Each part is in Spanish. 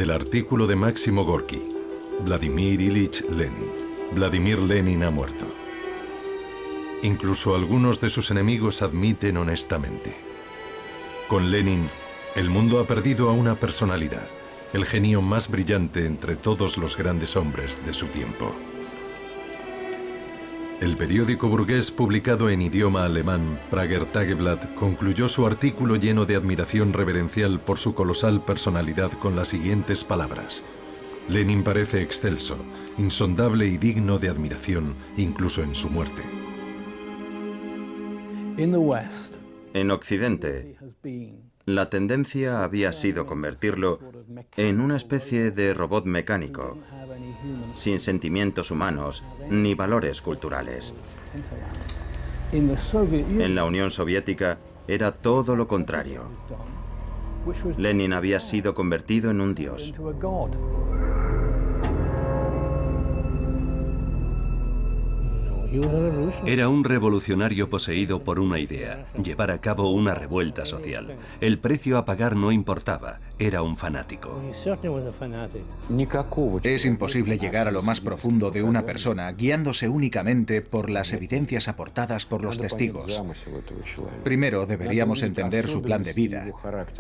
Del artículo de Máximo Gorki, Vladimir Ilich Lenin. Vladimir Lenin ha muerto. Incluso algunos de sus enemigos admiten honestamente. Con Lenin, el mundo ha perdido a una personalidad, el genio más brillante entre todos los grandes hombres de su tiempo. El periódico burgués publicado en idioma alemán, Prager Tageblatt, concluyó su artículo lleno de admiración reverencial por su colosal personalidad con las siguientes palabras: Lenin parece excelso, insondable y digno de admiración, incluso en su muerte. En Occidente, la tendencia había sido convertirlo en una especie de robot mecánico, sin sentimientos humanos ni valores culturales. En la Unión Soviética era todo lo contrario. Lenin había sido convertido en un dios. Era un revolucionario poseído por una idea, llevar a cabo una revuelta social. El precio a pagar no importaba, era un fanático. Es imposible llegar a lo más profundo de una persona guiándose únicamente por las evidencias aportadas por los testigos. Primero deberíamos entender su plan de vida.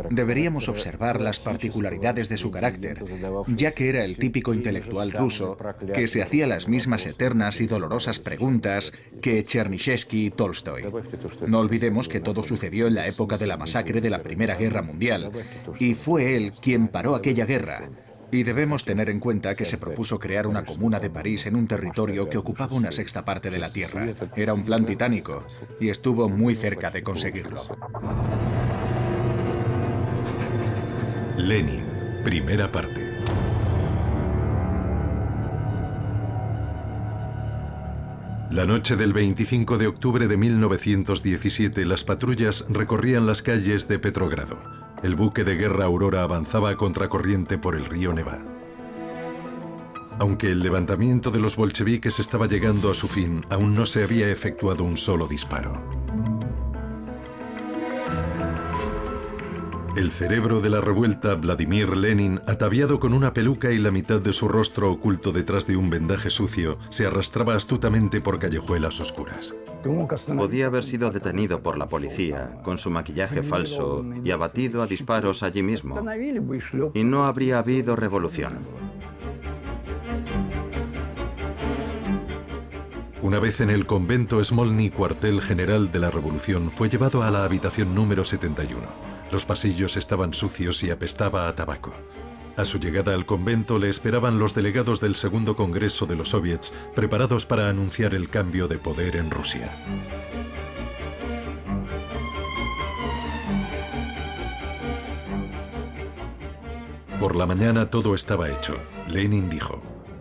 Deberíamos observar las particularidades de su carácter, ya que era el típico intelectual ruso que se hacía las mismas eternas y dolorosas preguntas que Chernyshevsky y Tolstoy. No olvidemos que todo sucedió en la época de la masacre de la Primera Guerra Mundial, y fue él quien paró aquella guerra. Y debemos tener en cuenta que se propuso crear una comuna de París en un territorio que ocupaba una sexta parte de la Tierra. Era un plan titánico, y estuvo muy cerca de conseguirlo. Lenin, primera parte. La noche del 25 de octubre de 1917, las patrullas recorrían las calles de Petrogrado. El buque de guerra Aurora avanzaba a contracorriente por el río Neva. Aunque el levantamiento de los bolcheviques estaba llegando a su fin, aún no se había efectuado un solo disparo. El cerebro de la revuelta, Vladimir Lenin, ataviado con una peluca y la mitad de su rostro oculto detrás de un vendaje sucio, se arrastraba astutamente por callejuelas oscuras. Podía haber sido detenido por la policía, con su maquillaje falso, y abatido a disparos allí mismo. Y no habría habido revolución. Una vez en el convento Smolny, cuartel general de la revolución, fue llevado a la habitación número 71. Los pasillos estaban sucios y apestaba a tabaco. A su llegada al convento le esperaban los delegados del segundo congreso de los soviets, preparados para anunciar el cambio de poder en Rusia. Por la mañana todo estaba hecho. Lenin dijo: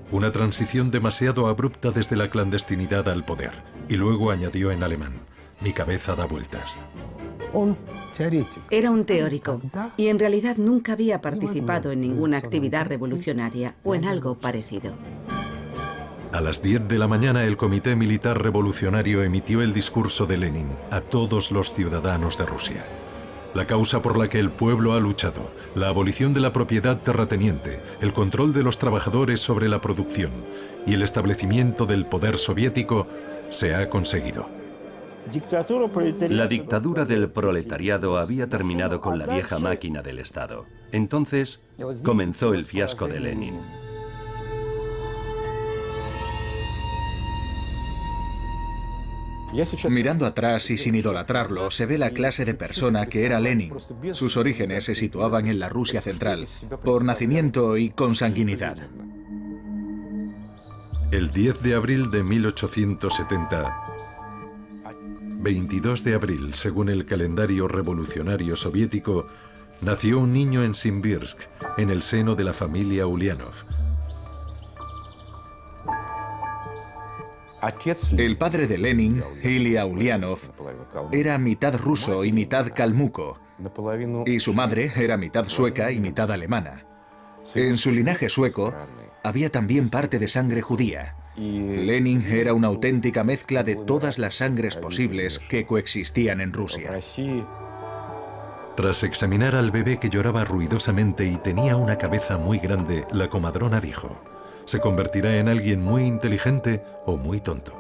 una transición demasiado abrupta desde la clandestinidad al poder. Y luego añadió en alemán: mi cabeza da vueltas. Era un teórico y en realidad nunca había participado en ninguna actividad revolucionaria o en algo parecido. A las 10 de la mañana el Comité Militar Revolucionario emitió el discurso de Lenin a todos los ciudadanos de Rusia. La causa por la que el pueblo ha luchado, la abolición de la propiedad terrateniente, el control de los trabajadores sobre la producción y el establecimiento del poder soviético, se ha conseguido. La dictadura del proletariado había terminado con la vieja máquina del Estado. Entonces comenzó el fiasco de Lenin. Mirando atrás y sin idolatrarlo, se ve la clase de persona que era Lenin. Sus orígenes se situaban en la Rusia central, por nacimiento y consanguinidad. El 10 de abril de 1870, 22 de abril, según el calendario revolucionario soviético, nació un niño en Simbirsk, en el seno de la familia Ulianov. El padre de Lenin, Ilya Ulianov, era mitad ruso y mitad kalmuco, y su madre era mitad sueca y mitad alemana. En su linaje sueco había también parte de sangre judía. Lenin era una auténtica mezcla de todas las sangres posibles que coexistían en Rusia. Tras examinar al bebé que lloraba ruidosamente y tenía una cabeza muy grande, la comadrona dijo: se convertirá en alguien muy inteligente o muy tonto.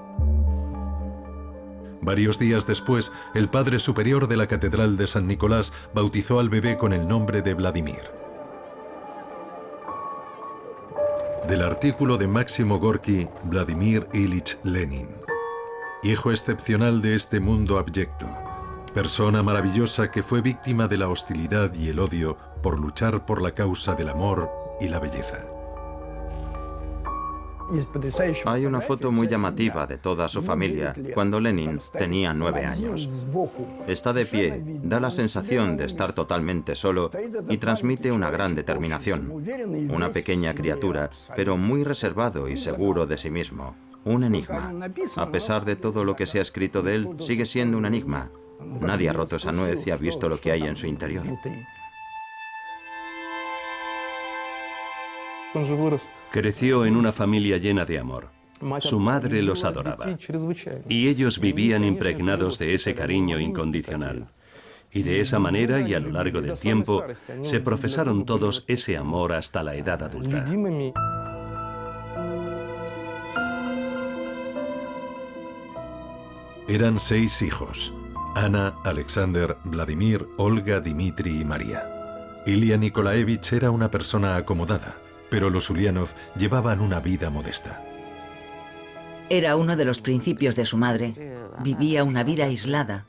Varios días después, el padre superior de la Catedral de San Nicolás bautizó al bebé con el nombre de Vladimir. Del artículo de Máximo Gorki, Vladimir Ilich Lenin. Hijo excepcional de este mundo abyecto. Persona maravillosa que fue víctima de la hostilidad y el odio por luchar por la causa del amor y la belleza. Hay una foto muy llamativa de toda su familia cuando Lenin tenía 9 años. Está de pie, da la sensación de estar totalmente solo y transmite una gran determinación. Una pequeña criatura, pero muy reservado y seguro de sí mismo. Un enigma. A pesar de todo lo que se ha escrito de él, sigue siendo un enigma. Nadie ha roto esa nuez y ha visto lo que hay en su interior. Creció en una familia llena de amor. Su madre los adoraba. Y ellos vivían impregnados de ese cariño incondicional. Y de esa manera y a lo largo del tiempo, se profesaron todos ese amor hasta la edad adulta. Eran 6 hijos: Ana, Alexander, Vladimir, Olga, Dmitri y María. Ilia Nikolaevich era una persona acomodada, pero los Ulianov llevaban una vida modesta. Era uno de los principios de su madre. Vivía una vida aislada.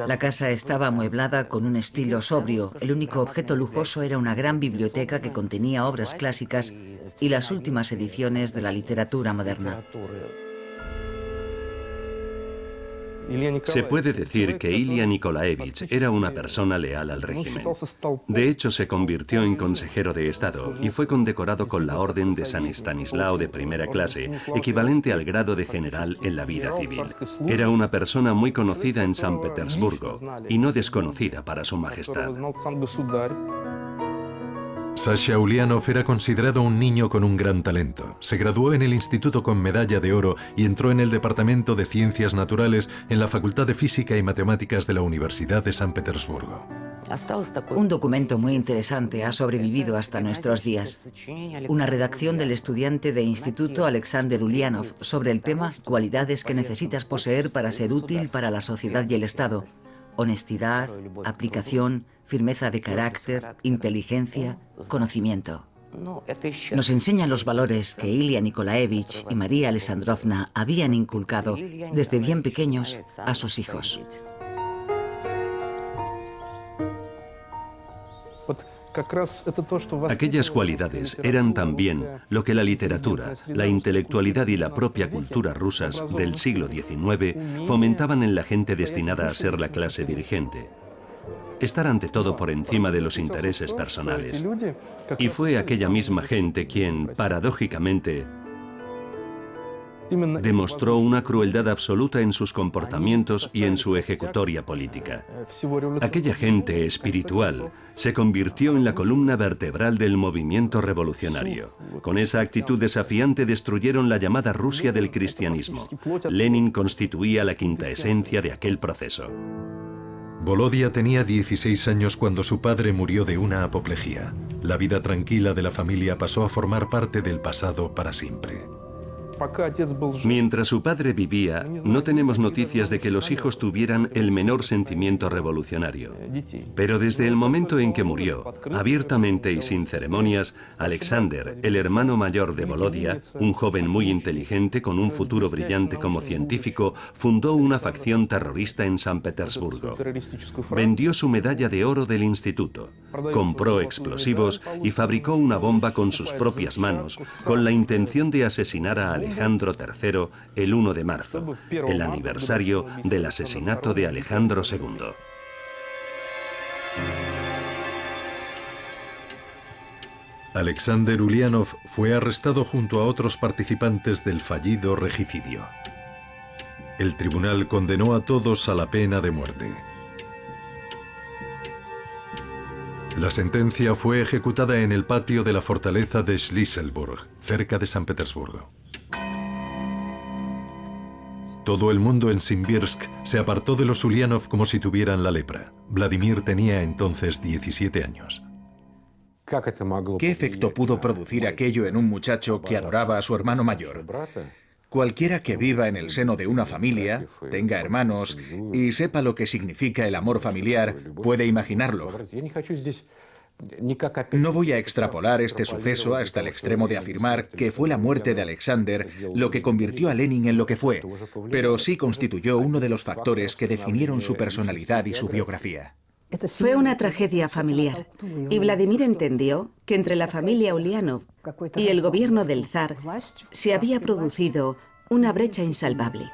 La casa estaba amueblada con un estilo sobrio. El único objeto lujoso era una gran biblioteca que contenía obras clásicas y las últimas ediciones de la literatura moderna. Se puede decir que Ilia Nikolaevich era una persona leal al régimen. De hecho, se convirtió en consejero de Estado y fue condecorado con la Orden de San Estanislao de primera clase, equivalente al grado de general en la vida civil. Era una persona muy conocida en San Petersburgo y no desconocida para su majestad. Sasha Ulianov era considerado un niño con un gran talento. Se graduó en el instituto con medalla de oro y entró en el Departamento de Ciencias Naturales en la Facultad de Física y Matemáticas de la Universidad de San Petersburgo. Un documento muy interesante ha sobrevivido hasta nuestros días. Una redacción del estudiante de instituto Alexander Ulianov sobre el tema «Cualidades que necesitas poseer para ser útil para la sociedad y el Estado». Honestidad, aplicación, firmeza de carácter, inteligencia, conocimiento. Nos enseñan los valores que Ilia Nikolaevich y María Alexandrovna habían inculcado desde bien pequeños a sus hijos. Aquellas cualidades eran también lo que la literatura, la intelectualidad y la propia cultura rusas del siglo XIX fomentaban en la gente destinada a ser la clase dirigente. Estar ante todo por encima de los intereses personales. Y fue aquella misma gente quien, paradójicamente, demostró una crueldad absoluta en sus comportamientos y en su ejecutoria política. Aquella gente espiritual se convirtió en la columna vertebral del movimiento revolucionario. Con esa actitud desafiante destruyeron la llamada Rusia del cristianismo. Lenin constituía la quinta esencia de aquel proceso. Volodia tenía 16 años cuando su padre murió de una apoplejía. La vida tranquila de la familia pasó a formar parte del pasado para siempre. Mientras su padre vivía, no tenemos noticias de que los hijos tuvieran el menor sentimiento revolucionario. Pero desde el momento en que murió, abiertamente y sin ceremonias, Alexander, el hermano mayor de Volodia, un joven muy inteligente con un futuro brillante como científico, fundó una facción terrorista en San Petersburgo. Vendió su medalla de oro del instituto, compró explosivos y fabricó una bomba con sus propias manos, con la intención de asesinar a Alejandro III el 1 de marzo, el aniversario del asesinato de Alejandro II. Alexander Ulianov fue arrestado junto a otros participantes del fallido regicidio. El tribunal condenó a todos a la pena de muerte. La sentencia fue ejecutada en el patio de la fortaleza de Schlisselburg, cerca de San Petersburgo. Todo el mundo en Simbirsk se apartó de los Ulianov como si tuvieran la lepra. Vladimir tenía entonces 17 años. ¿Qué efecto pudo producir aquello en un muchacho que adoraba a su hermano mayor? Cualquiera que viva en el seno de una familia, tenga hermanos y sepa lo que significa el amor familiar, puede imaginarlo. No voy a extrapolar este suceso hasta el extremo de afirmar que fue la muerte de Alexander lo que convirtió a Lenin en lo que fue, pero sí constituyó uno de los factores que definieron su personalidad y su biografía. Fue una tragedia familiar y Vladimir entendió que entre la familia Ulianov y el gobierno del zar se había producido una brecha insalvable.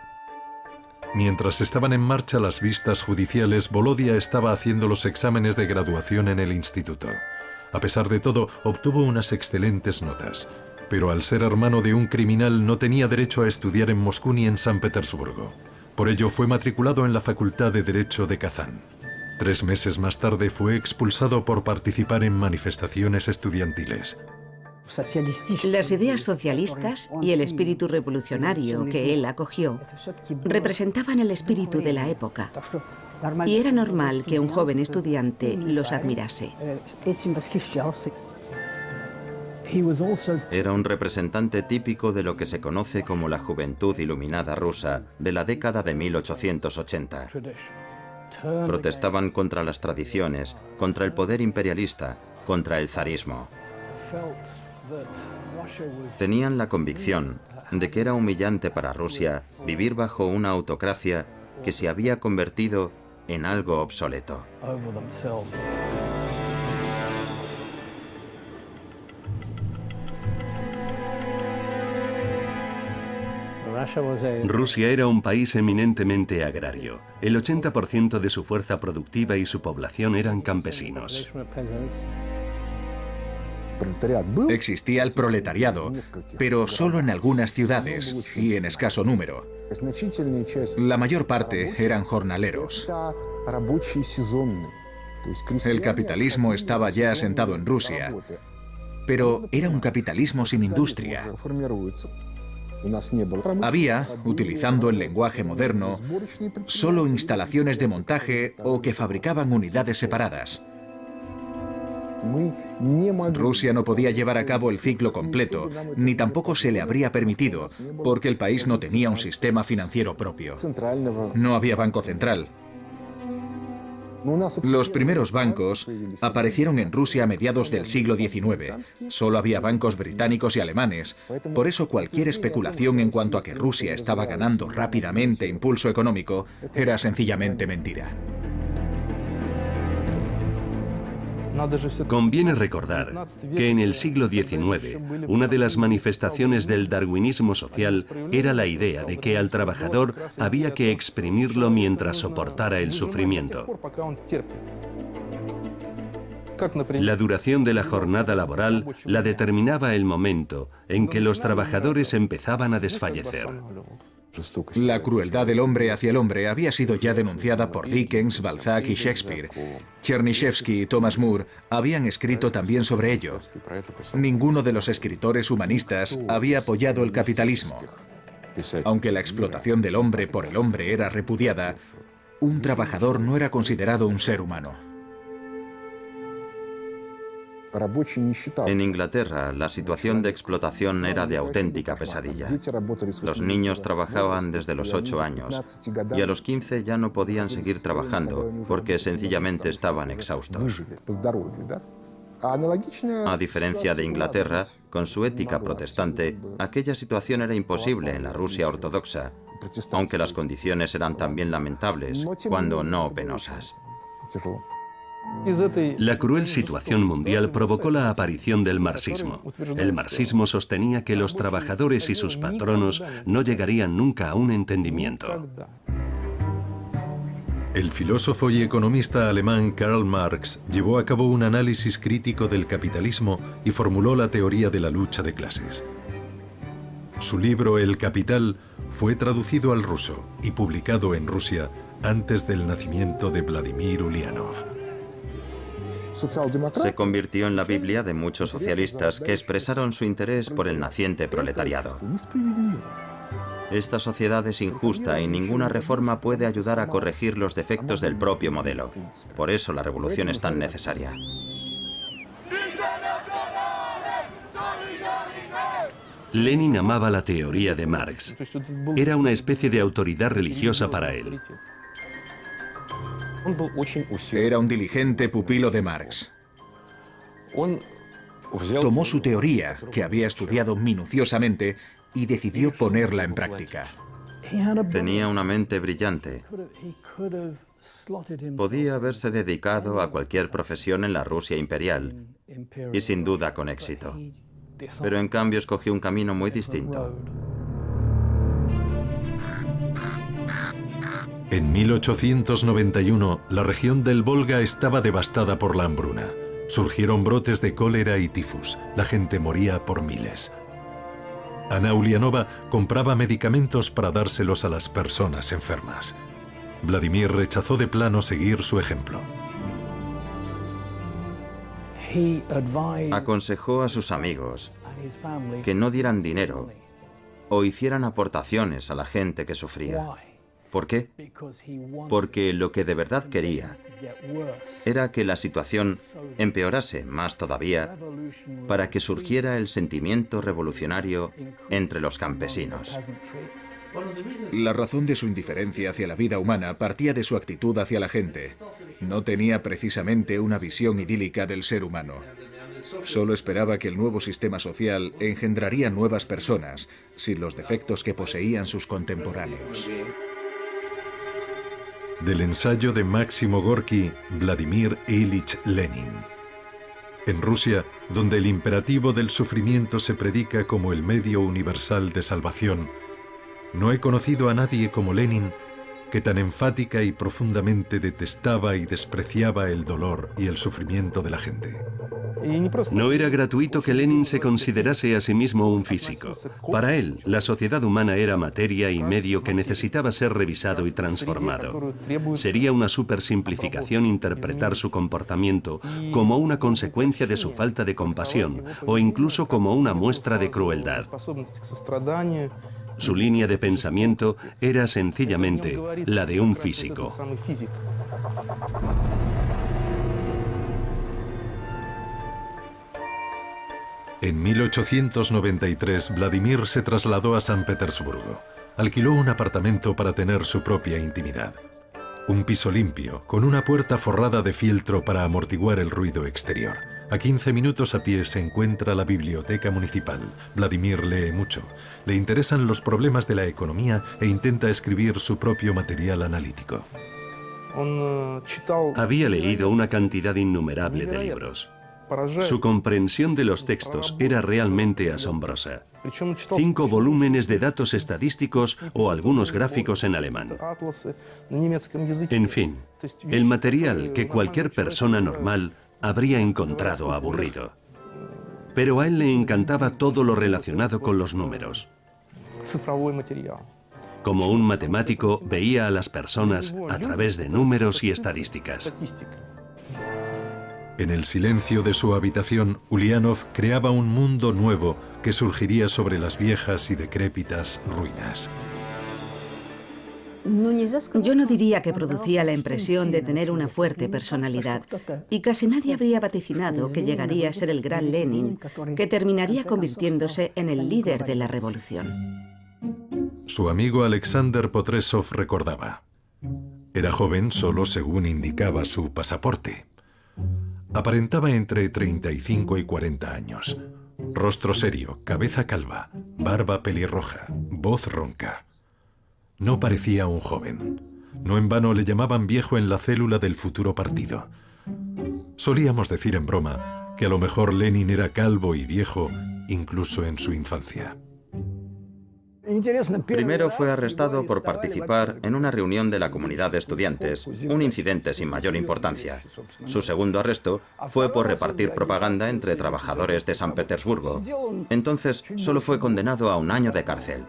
Mientras estaban en marcha las vistas judiciales, Volodia estaba haciendo los exámenes de graduación en el instituto. A pesar de todo, obtuvo unas excelentes notas. Pero al ser hermano de un criminal no tenía derecho a estudiar en Moscú ni en San Petersburgo. Por ello fue matriculado en la Facultad de Derecho de Kazán. 3 meses más tarde fue expulsado por participar en manifestaciones estudiantiles. Las ideas socialistas y el espíritu revolucionario que él acogió representaban el espíritu de la época, y era normal que un joven estudiante los admirase. Era un representante típico de lo que se conoce como la juventud iluminada rusa de la década de 1880. Protestaban contra las tradiciones, contra el poder imperialista, contra el zarismo. Tenían la convicción de que era humillante para Rusia vivir bajo una autocracia que se había convertido en algo obsoleto. Rusia era un país eminentemente agrario. El 80% de su fuerza productiva y su población eran campesinos. Existía el proletariado, pero solo en algunas ciudades y en escaso número. La mayor parte eran jornaleros. El capitalismo estaba ya asentado en Rusia, pero era un capitalismo sin industria. Había, utilizando el lenguaje moderno, solo instalaciones de montaje o que fabricaban unidades separadas. Rusia no podía llevar a cabo el ciclo completo, ni tampoco se le habría permitido, porque el país no tenía un sistema financiero propio. No había banco central. Los primeros bancos aparecieron en Rusia a mediados del siglo XIX. Solo había bancos británicos y alemanes. Por eso cualquier especulación en cuanto a que Rusia estaba ganando rápidamente impulso económico era sencillamente mentira. Conviene recordar que en el siglo XIX, una de las manifestaciones del darwinismo social era la idea de que al trabajador había que exprimirlo mientras soportara el sufrimiento. La duración de la jornada laboral la determinaba el momento en que los trabajadores empezaban a desfallecer. La crueldad del hombre hacia el hombre había sido ya denunciada por Dickens, Balzac y Shakespeare. Chernyshevsky y Thomas More habían escrito también sobre ello. Ninguno de los escritores humanistas había apoyado el capitalismo. Aunque la explotación del hombre por el hombre era repudiada, un trabajador no era considerado un ser humano. En Inglaterra, la situación de explotación era de auténtica pesadilla. Los niños trabajaban desde los 8 años y a los 15 ya no podían seguir trabajando porque sencillamente estaban exhaustos. A diferencia de Inglaterra, con su ética protestante, aquella situación era imposible en la Rusia ortodoxa, aunque las condiciones eran también lamentables, cuando no penosas. La cruel situación mundial provocó la aparición del marxismo. El marxismo sostenía que los trabajadores y sus patronos no llegarían nunca a un entendimiento. El filósofo y economista alemán Karl Marx llevó a cabo un análisis crítico del capitalismo y formuló la teoría de la lucha de clases. Su libro El Capital fue traducido al ruso y publicado en Rusia antes del nacimiento de Vladimir Ulianov. Se convirtió en la Biblia de muchos socialistas que expresaron su interés por el naciente proletariado. Esta sociedad es injusta y ninguna reforma puede ayudar a corregir los defectos del propio modelo. Por eso la revolución es tan necesaria. Lenin amaba la teoría de Marx. Era una especie de autoridad religiosa para él. Era un diligente pupilo de Marx. Tomó su teoría, que había estudiado minuciosamente, y decidió ponerla en práctica. Tenía una mente brillante. Podía haberse dedicado a cualquier profesión en la Rusia imperial, y sin duda con éxito. Pero en cambio escogió un camino muy distinto. En 1891, la región del Volga estaba devastada por la hambruna. Surgieron brotes de cólera y tifus. La gente moría por miles. Ana Ulianova compraba medicamentos para dárselos a las personas enfermas. Vladimir rechazó de plano seguir su ejemplo. Aconsejó a sus amigos que no dieran dinero o hicieran aportaciones a la gente que sufría. ¿Por qué? Porque lo que de verdad quería era que la situación empeorase más todavía para que surgiera el sentimiento revolucionario entre los campesinos. La razón de su indiferencia hacia la vida humana partía de su actitud hacia la gente. No tenía precisamente una visión idílica del ser humano. Solo esperaba que el nuevo sistema social engendraría nuevas personas, sin los defectos que poseían sus contemporáneos. Del ensayo de Máximo Gorki, Vladimir Ilich Lenin. En Rusia, donde el imperativo del sufrimiento se predica como el medio universal de salvación, no he conocido a nadie como Lenin que tan enfática y profundamente detestaba y despreciaba el dolor y el sufrimiento de la gente. No era gratuito que Lenin se considerase a sí mismo un físico. Para él, la sociedad humana era materia y medio que necesitaba ser revisado y transformado. Sería una supersimplificación interpretar su comportamiento como una consecuencia de su falta de compasión o incluso como una muestra de crueldad. Su línea de pensamiento era sencillamente la de un físico. En 1893, Vladimir se trasladó a San Petersburgo. Alquiló un apartamento para tener su propia intimidad. Un piso limpio, con una puerta forrada de fieltro para amortiguar el ruido exterior. A 15 minutos a pie se encuentra la biblioteca municipal. Vladimir lee mucho. Le interesan los problemas de la economía e intenta escribir su propio material analítico. Había leído una cantidad innumerable de libros. Su comprensión de los textos era realmente asombrosa. 5 volúmenes de datos estadísticos o algunos gráficos en alemán. En fin, el material que cualquier persona normal habría encontrado aburrido. Pero a él le encantaba todo lo relacionado con los números. Como un matemático, veía a las personas a través de números y estadísticas. En el silencio de su habitación, Ulianov creaba un mundo nuevo que surgiría sobre las viejas y decrépitas ruinas. Yo no diría que producía la impresión de tener una fuerte personalidad, y casi nadie habría vaticinado que llegaría a ser el gran Lenin, que terminaría convirtiéndose en el líder de la revolución. Su amigo Alexander Potresov recordaba: era joven solo según indicaba su pasaporte. Aparentaba entre 35 y 40 años. Rostro serio, cabeza calva, barba pelirroja, voz ronca. No parecía un joven. No en vano le llamaban viejo en la célula del futuro partido. Solíamos decir en broma que a lo mejor Lenin era calvo y viejo incluso en su infancia. Primero fue arrestado por participar en una reunión de la comunidad de estudiantes, un incidente sin mayor importancia. Su segundo arresto fue por repartir propaganda entre trabajadores de San Petersburgo. Entonces solo fue condenado a 1 año de cárcel.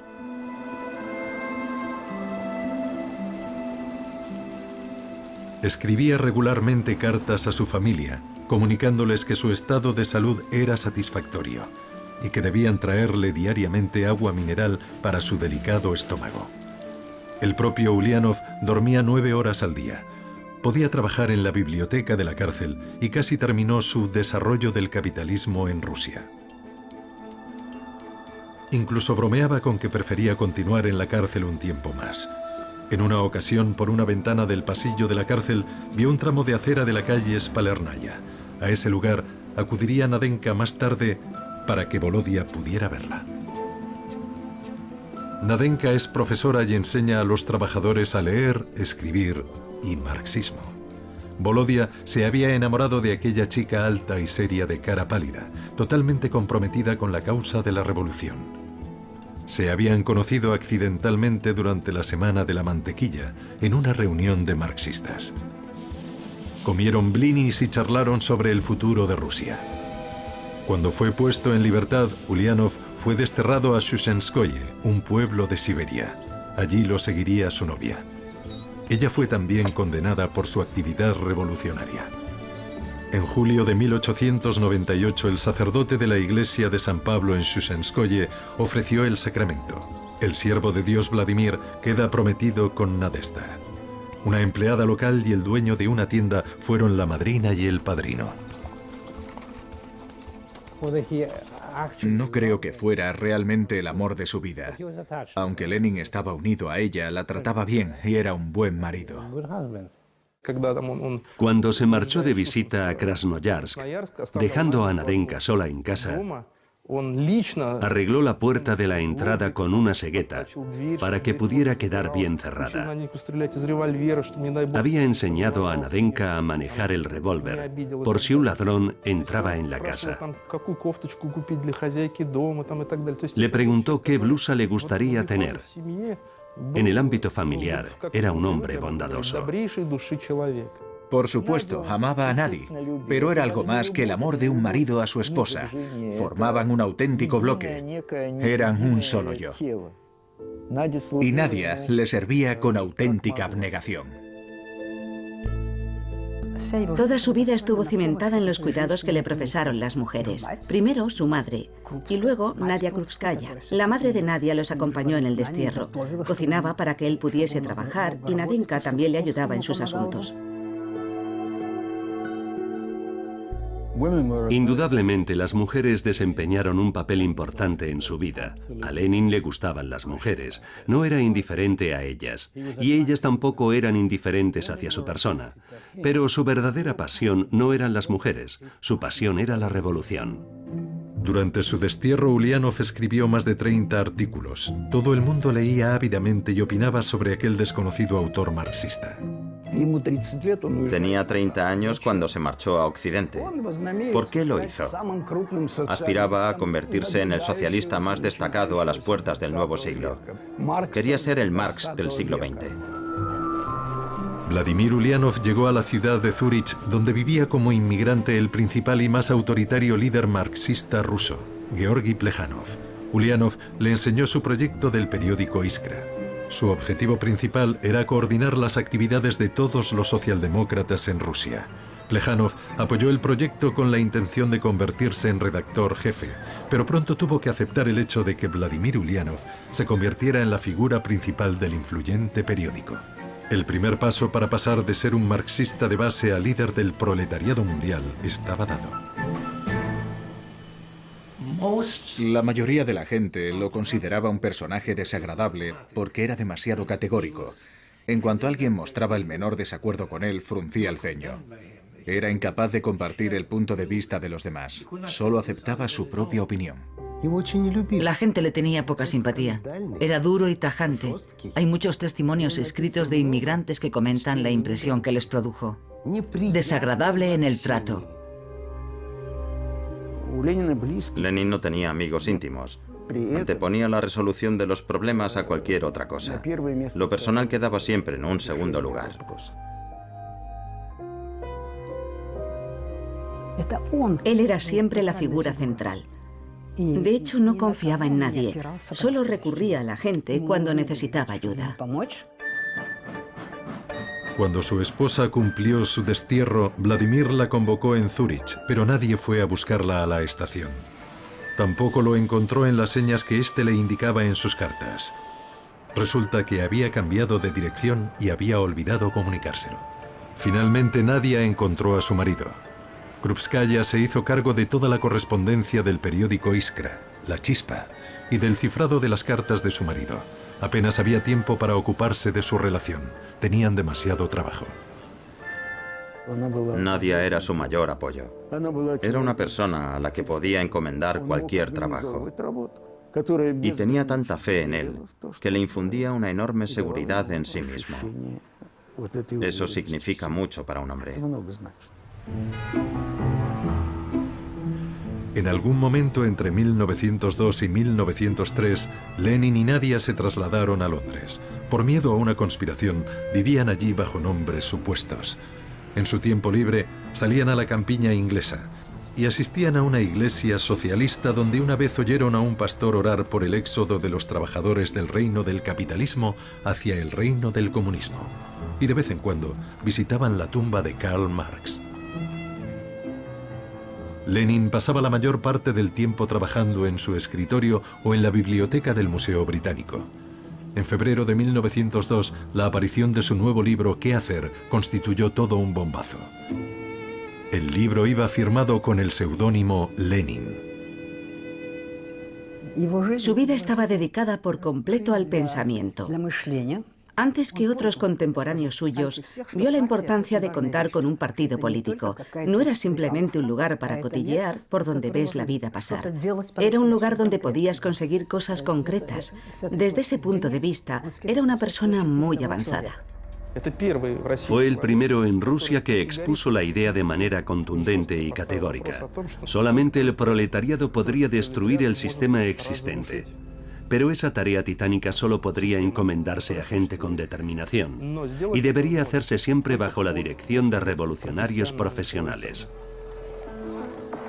Escribía regularmente cartas a su familia, comunicándoles que su estado de salud era satisfactorio. y que debían traerle diariamente agua mineral para su delicado estómago. El propio Ulianov dormía 9 horas al día. Podía trabajar en la biblioteca de la cárcel y casi terminó su Desarrollo del capitalismo en Rusia. Incluso bromeaba con que prefería continuar en la cárcel un tiempo más. En una ocasión, por una ventana del pasillo de la cárcel, vio un tramo de acera de la calle Spalernaya. A ese lugar acudiría Nadenka más tarde para que Volodia pudiera verla. Nadenka es profesora y enseña a los trabajadores a leer, escribir y marxismo. Volodia se había enamorado de aquella chica alta y seria de cara pálida, totalmente comprometida con la causa de la revolución. Se habían conocido accidentalmente durante la Semana de la Mantequilla, en una reunión de marxistas. Comieron blinis y charlaron sobre el futuro de Rusia. Cuando fue puesto en libertad, Ulianov fue desterrado a Shushenskoye, un pueblo de Siberia. Allí lo seguiría su novia. Ella fue también condenada por su actividad revolucionaria. En julio de 1898, el sacerdote de la iglesia de San Pablo en Shushenskoye ofreció el sacramento. El siervo de Dios Vladimir queda prometido con Nadezhda. Una empleada local y el dueño de una tienda fueron la madrina y el padrino. No creo que fuera realmente el amor de su vida. Aunque Lenin estaba unido a ella, la trataba bien y era un buen marido. Cuando se marchó de visita a Krasnoyarsk, dejando a Nadenka sola en casa, arregló la puerta de la entrada con una cegueta para que pudiera quedar bien cerrada. Había enseñado a Nadenka a manejar el revólver por si un ladrón entraba en la casa. Le preguntó qué blusa le gustaría tener. En el ámbito familiar, era un hombre bondadoso. Por supuesto, amaba a Nadi, pero era algo más que el amor de un marido a su esposa. Formaban un auténtico bloque. Eran un solo yo. Y Nadia le servía con auténtica abnegación. Toda su vida estuvo cimentada en los cuidados que le profesaron las mujeres. Primero su madre y luego Nadia Krupskaya. La madre de Nadia los acompañó en el destierro. Cocinaba para que él pudiese trabajar y Nadenka también le ayudaba en sus asuntos. Indudablemente las mujeres desempeñaron un papel importante en su vida. A Lenin le gustaban las mujeres, no era indiferente a ellas, y ellas tampoco eran indiferentes hacia su persona. Pero su verdadera pasión no eran las mujeres, su pasión era la revolución. Durante su destierro, Ulianov escribió más de 30 artículos. Todo el mundo leía ávidamente y opinaba sobre aquel desconocido autor marxista. Tenía 30 años cuando se marchó a Occidente. ¿Por qué lo hizo? Aspiraba a convertirse en el socialista más destacado a las puertas del nuevo siglo. Quería ser el Marx del siglo XX. Vladimir Ulianov llegó a la ciudad de Zúrich, donde vivía como inmigrante el principal y más autoritario líder marxista ruso, Georgi Plejanov. Ulianov le enseñó su proyecto del periódico Iskra. Su objetivo principal era coordinar las actividades de todos los socialdemócratas en Rusia. Plejanov apoyó el proyecto con la intención de convertirse en redactor jefe, pero pronto tuvo que aceptar el hecho de que Vladimir Ulianov se convirtiera en la figura principal del influyente periódico. El primer paso para pasar de ser un marxista de base a líder del proletariado mundial estaba dado. La mayoría de la gente lo consideraba un personaje desagradable porque era demasiado categórico. En cuanto alguien mostraba el menor desacuerdo con él, fruncía el ceño. Era incapaz de compartir el punto de vista de los demás. Solo aceptaba su propia opinión. La gente le tenía poca simpatía. Era duro y tajante. Hay muchos testimonios escritos de inmigrantes que comentan la impresión que les produjo. Desagradable en el trato. Lenin no tenía amigos íntimos. Anteponía la resolución de los problemas a cualquier otra cosa. Lo personal quedaba siempre en un segundo lugar. Él era siempre la figura central. De hecho, no confiaba en nadie. Solo recurría a la gente cuando necesitaba ayuda. Cuando su esposa cumplió su destierro, Vladimir la convocó en Zúrich, pero nadie fue a buscarla a la estación. Tampoco lo encontró en las señas que éste le indicaba en sus cartas. Resulta que había cambiado de dirección y había olvidado comunicárselo. Finalmente Nadia encontró a su marido. Krupskaya se hizo cargo de toda la correspondencia del periódico Iskra, La Chispa, y del cifrado de las cartas de su marido. Apenas había tiempo para ocuparse de su relación. Tenían demasiado trabajo. Nadia era su mayor apoyo. Era una persona a la que podía encomendar cualquier trabajo. Y tenía tanta fe en él que le infundía una enorme seguridad en sí mismo. Eso significa mucho para un hombre. En algún momento entre 1902 y 1903, Lenin y Nadia se trasladaron a Londres. Por miedo a una conspiración, vivían allí bajo nombres supuestos. En su tiempo libre, salían a la campiña inglesa y asistían a una iglesia socialista donde una vez oyeron a un pastor orar por el éxodo de los trabajadores del reino del capitalismo hacia el reino del comunismo. Y de vez en cuando visitaban la tumba de Karl Marx. Lenin pasaba la mayor parte del tiempo trabajando en su escritorio o en la biblioteca del Museo Británico. En febrero de 1902, la aparición de su nuevo libro ¿Qué hacer? Constituyó todo un bombazo. El libro iba firmado con el seudónimo Lenin. Su vida estaba dedicada por completo al pensamiento. Antes que otros contemporáneos suyos, vio la importancia de contar con un partido político. No era simplemente un lugar para cotillear por donde ves la vida pasar. Era un lugar donde podías conseguir cosas concretas. Desde ese punto de vista, era una persona muy avanzada. Fue el primero en Rusia que expuso la idea de manera contundente y categórica. Solamente el proletariado podría destruir el sistema existente. Pero esa tarea titánica solo podría encomendarse a gente con determinación y debería hacerse siempre bajo la dirección de revolucionarios profesionales.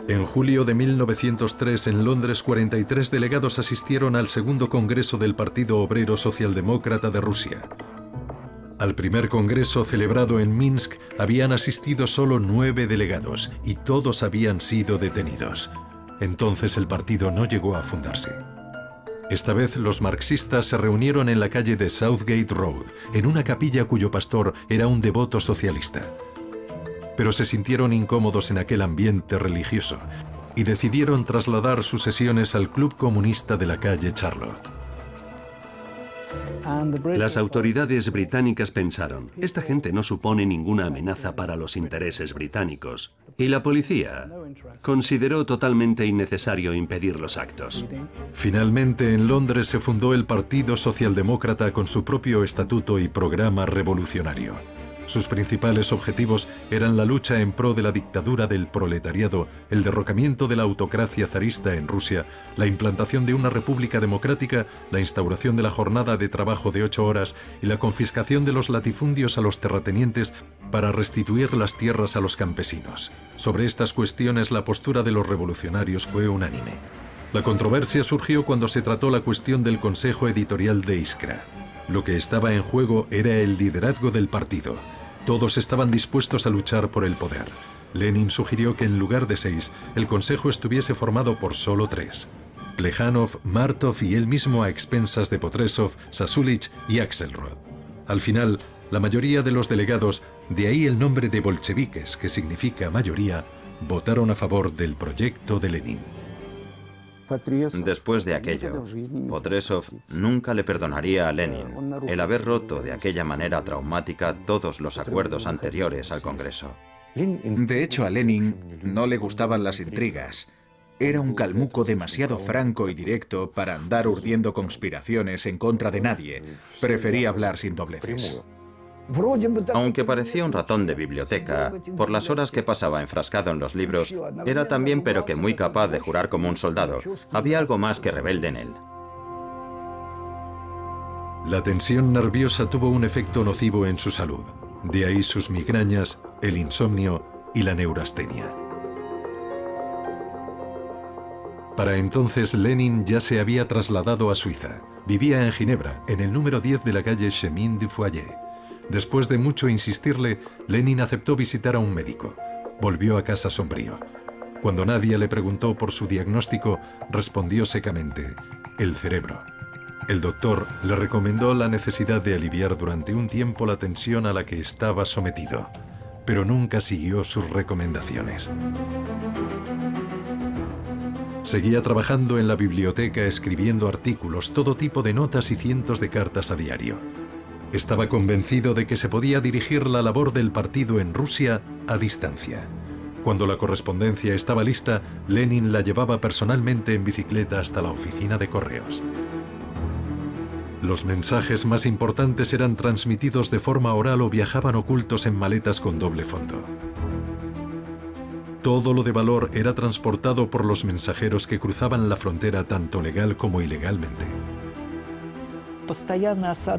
En julio de 1903, en Londres, 43 delegados asistieron al segundo Congreso del Partido Obrero Socialdemócrata de Rusia. Al primer congreso celebrado en Minsk habían asistido solo 9 delegados y todos habían sido detenidos. Entonces el partido no llegó a fundarse. Esta vez los marxistas se reunieron en la calle de Southgate Road, en una capilla cuyo pastor era un devoto socialista. Pero se sintieron incómodos en aquel ambiente religioso y decidieron trasladar sus sesiones al Club Comunista de la calle Charlotte. Las autoridades británicas pensaron, esta gente no supone ninguna amenaza para los intereses británicos. Y la policía consideró totalmente innecesario impedir los actos. Finalmente, en Londres se fundó el Partido Socialdemócrata con su propio estatuto y programa revolucionario. Sus principales objetivos eran la lucha en pro de la dictadura del proletariado, el derrocamiento de la autocracia zarista en Rusia, la implantación de una república democrática, la instauración de la jornada de trabajo de 8 horas y la confiscación de los latifundios a los terratenientes para restituir las tierras a los campesinos. Sobre estas cuestiones la postura de los revolucionarios fue unánime. La controversia surgió cuando se trató la cuestión del consejo editorial de Iskra. Lo que estaba en juego era el liderazgo del partido. Todos estaban dispuestos a luchar por el poder. Lenin sugirió que en lugar de 6, el consejo estuviese formado por solo 3. Plejanov, Martov y él mismo a expensas de Potresov, Sasulich y Axelrod. Al final, la mayoría de los delegados, de ahí el nombre de bolcheviques, que significa mayoría, votaron a favor del proyecto de Lenin. Después de aquello, Potresov nunca le perdonaría a Lenin el haber roto de aquella manera traumática todos los acuerdos anteriores al Congreso. De hecho, a Lenin no le gustaban las intrigas. Era un calmuco demasiado franco y directo para andar urdiendo conspiraciones en contra de nadie. Prefería hablar sin dobleces. Aunque parecía un ratón de biblioteca, por las horas que pasaba enfrascado en los libros, era también pero que muy capaz de jurar como un soldado. Había algo más que rebelde en él. La tensión nerviosa tuvo un efecto nocivo en su salud. De ahí sus migrañas, el insomnio y la neurastenia. Para entonces Lenin ya se había trasladado a Suiza. Vivía en Ginebra, en el número 10 de la calle Chemin du Foyer. Después de mucho insistirle, Lenin aceptó visitar a un médico. Volvió a casa sombrío. Cuando Nadia le preguntó por su diagnóstico, respondió secamente: el cerebro. El doctor le recomendó la necesidad de aliviar durante un tiempo la tensión a la que estaba sometido, pero nunca siguió sus recomendaciones. Seguía trabajando en la biblioteca, escribiendo artículos, todo tipo de notas y cientos de cartas a diario. Estaba convencido de que se podía dirigir la labor del partido en Rusia a distancia. Cuando la correspondencia estaba lista, Lenin la llevaba personalmente en bicicleta hasta la oficina de correos. Los mensajes más importantes eran transmitidos de forma oral o viajaban ocultos en maletas con doble fondo. Todo lo de valor era transportado por los mensajeros que cruzaban la frontera tanto legal como ilegalmente.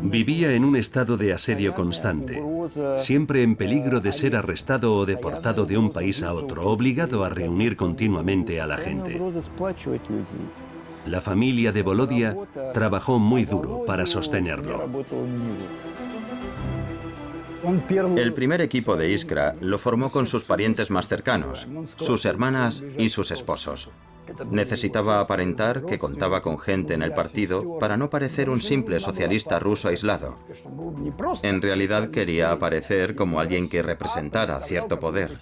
Vivía en un estado de asedio constante, siempre en peligro de ser arrestado o deportado de un país a otro, obligado a reunir continuamente a la gente. La familia de Volodia trabajó muy duro para sostenerlo. El primer equipo de Iskra lo formó con sus parientes más cercanos, sus hermanas y sus esposos. Necesitaba aparentar que contaba con gente en el partido para no parecer un simple socialista ruso aislado. En realidad quería aparecer como alguien que representara cierto poder.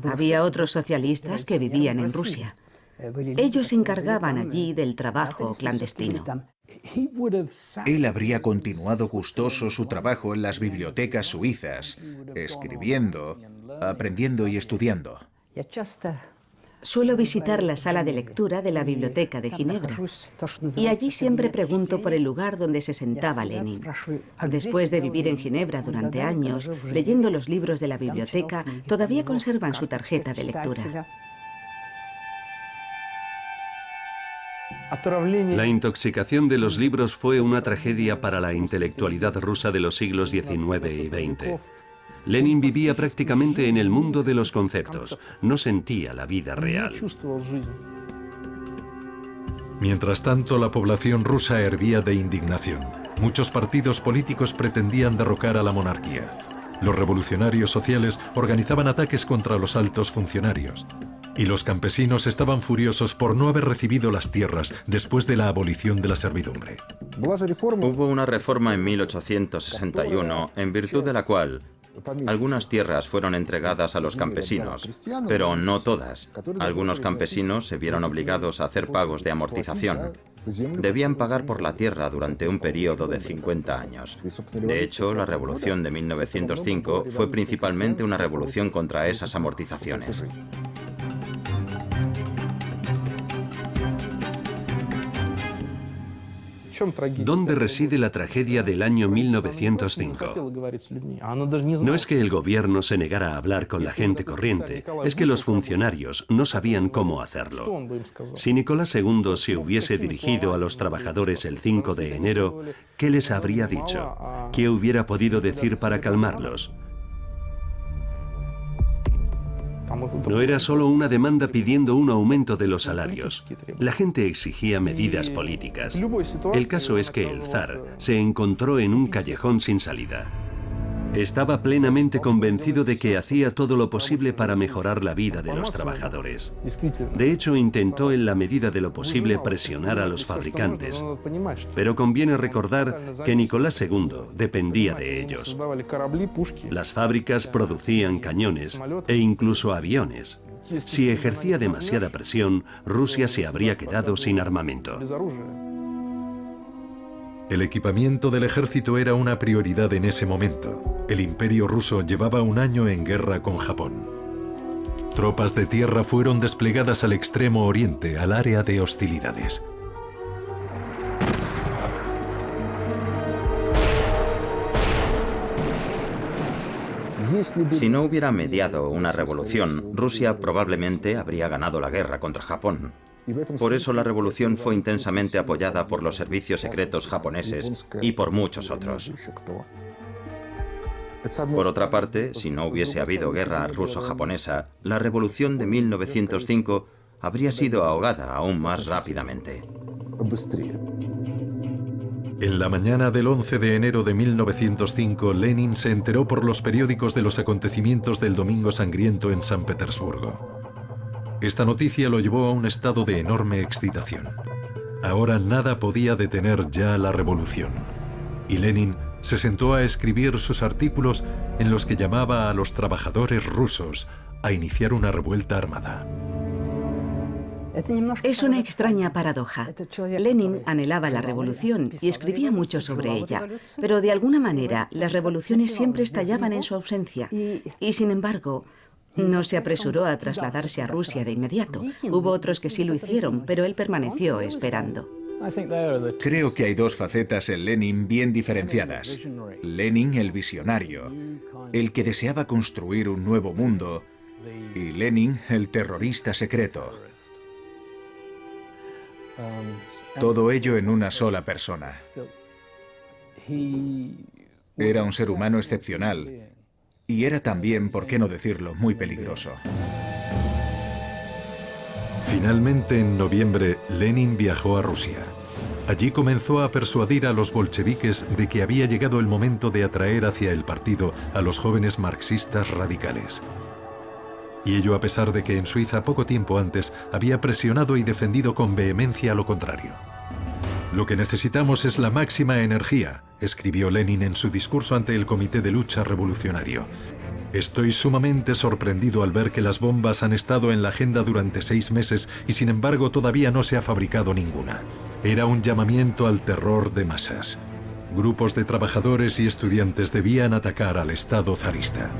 Había otros socialistas que vivían en Rusia. Ellos se encargaban allí del trabajo clandestino. Él habría continuado gustoso su trabajo en las bibliotecas suizas, escribiendo, aprendiendo y estudiando. Suelo visitar la sala de lectura de la Biblioteca de Ginebra y allí siempre pregunto por el lugar donde se sentaba Lenin. Después de vivir en Ginebra durante años, leyendo los libros de la biblioteca, todavía conservan su tarjeta de lectura. La intoxicación de los libros fue una tragedia para la intelectualidad rusa de los siglos XIX y XX. Lenin vivía prácticamente en el mundo de los conceptos, no sentía la vida real. Mientras tanto, la población rusa hervía de indignación. Muchos partidos políticos pretendían derrocar a la monarquía. Los revolucionarios sociales organizaban ataques contra los altos funcionarios. Y los campesinos estaban furiosos por no haber recibido las tierras después de la abolición de la servidumbre. Hubo una reforma en 1861, en virtud de la cual algunas tierras fueron entregadas a los campesinos, pero no todas. Algunos campesinos se vieron obligados a hacer pagos de amortización. Debían pagar por la tierra durante un periodo de 50 años. De hecho, la revolución de 1905 fue principalmente una revolución contra esas amortizaciones. ¿Dónde reside la tragedia del año 1905? No es que el gobierno se negara a hablar con la gente corriente, es que los funcionarios no sabían cómo hacerlo. Si Nicolás II se hubiese dirigido a los trabajadores el 5 de enero, ¿qué les habría dicho? ¿Qué hubiera podido decir para calmarlos? No era solo una demanda pidiendo un aumento de los salarios. La gente exigía medidas políticas. El caso es que el zar se encontró en un callejón sin salida. Estaba plenamente convencido de que hacía todo lo posible para mejorar la vida de los trabajadores. De hecho, intentó en la medida de lo posible presionar a los fabricantes. Pero conviene recordar que Nicolás II dependía de ellos. Las fábricas producían cañones e incluso aviones. Si ejercía demasiada presión, Rusia se habría quedado sin armamento. El equipamiento del ejército era una prioridad en ese momento. El Imperio ruso llevaba un año en guerra con Japón. Tropas de tierra fueron desplegadas al extremo oriente, al área de hostilidades. Si no hubiera mediado una revolución, Rusia probablemente habría ganado la guerra contra Japón. Por eso la revolución fue intensamente apoyada por los servicios secretos japoneses y por muchos otros. Por otra parte, si no hubiese habido guerra ruso-japonesa, la revolución de 1905 habría sido ahogada aún más rápidamente. En la mañana del 11 de enero de 1905, Lenin se enteró por los periódicos de los acontecimientos del Domingo Sangriento en San Petersburgo. Esta noticia lo llevó a un estado de enorme excitación. Ahora nada podía detener ya la revolución. Y Lenin se sentó a escribir sus artículos en los que llamaba a los trabajadores rusos a iniciar una revuelta armada. Es una extraña paradoja. Lenin anhelaba la revolución y escribía mucho sobre ella, pero de alguna manera las revoluciones siempre estallaban en su ausencia. Y sin embargo, no se apresuró a trasladarse a Rusia de inmediato. Hubo otros que sí lo hicieron, pero él permaneció esperando. Creo que hay dos facetas en Lenin bien diferenciadas. Lenin, el visionario, el que deseaba construir un nuevo mundo, y Lenin, el terrorista secreto. Todo ello en una sola persona. Era un ser humano excepcional y era también, por qué no decirlo, muy peligroso. Finalmente, en noviembre, Lenin viajó a Rusia. Allí comenzó a persuadir a los bolcheviques de que había llegado el momento de atraer hacia el partido a los jóvenes marxistas radicales. Y ello a pesar de que en Suiza poco tiempo antes había presionado y defendido con vehemencia lo contrario. Lo que necesitamos es la máxima energía, escribió Lenin en su discurso ante el Comité de Lucha Revolucionario. Estoy sumamente sorprendido al ver que las bombas han estado en la agenda durante 6 meses y sin embargo todavía no se ha fabricado ninguna. Era un llamamiento al terror de masas. Grupos de trabajadores y estudiantes debían atacar al Estado zarista.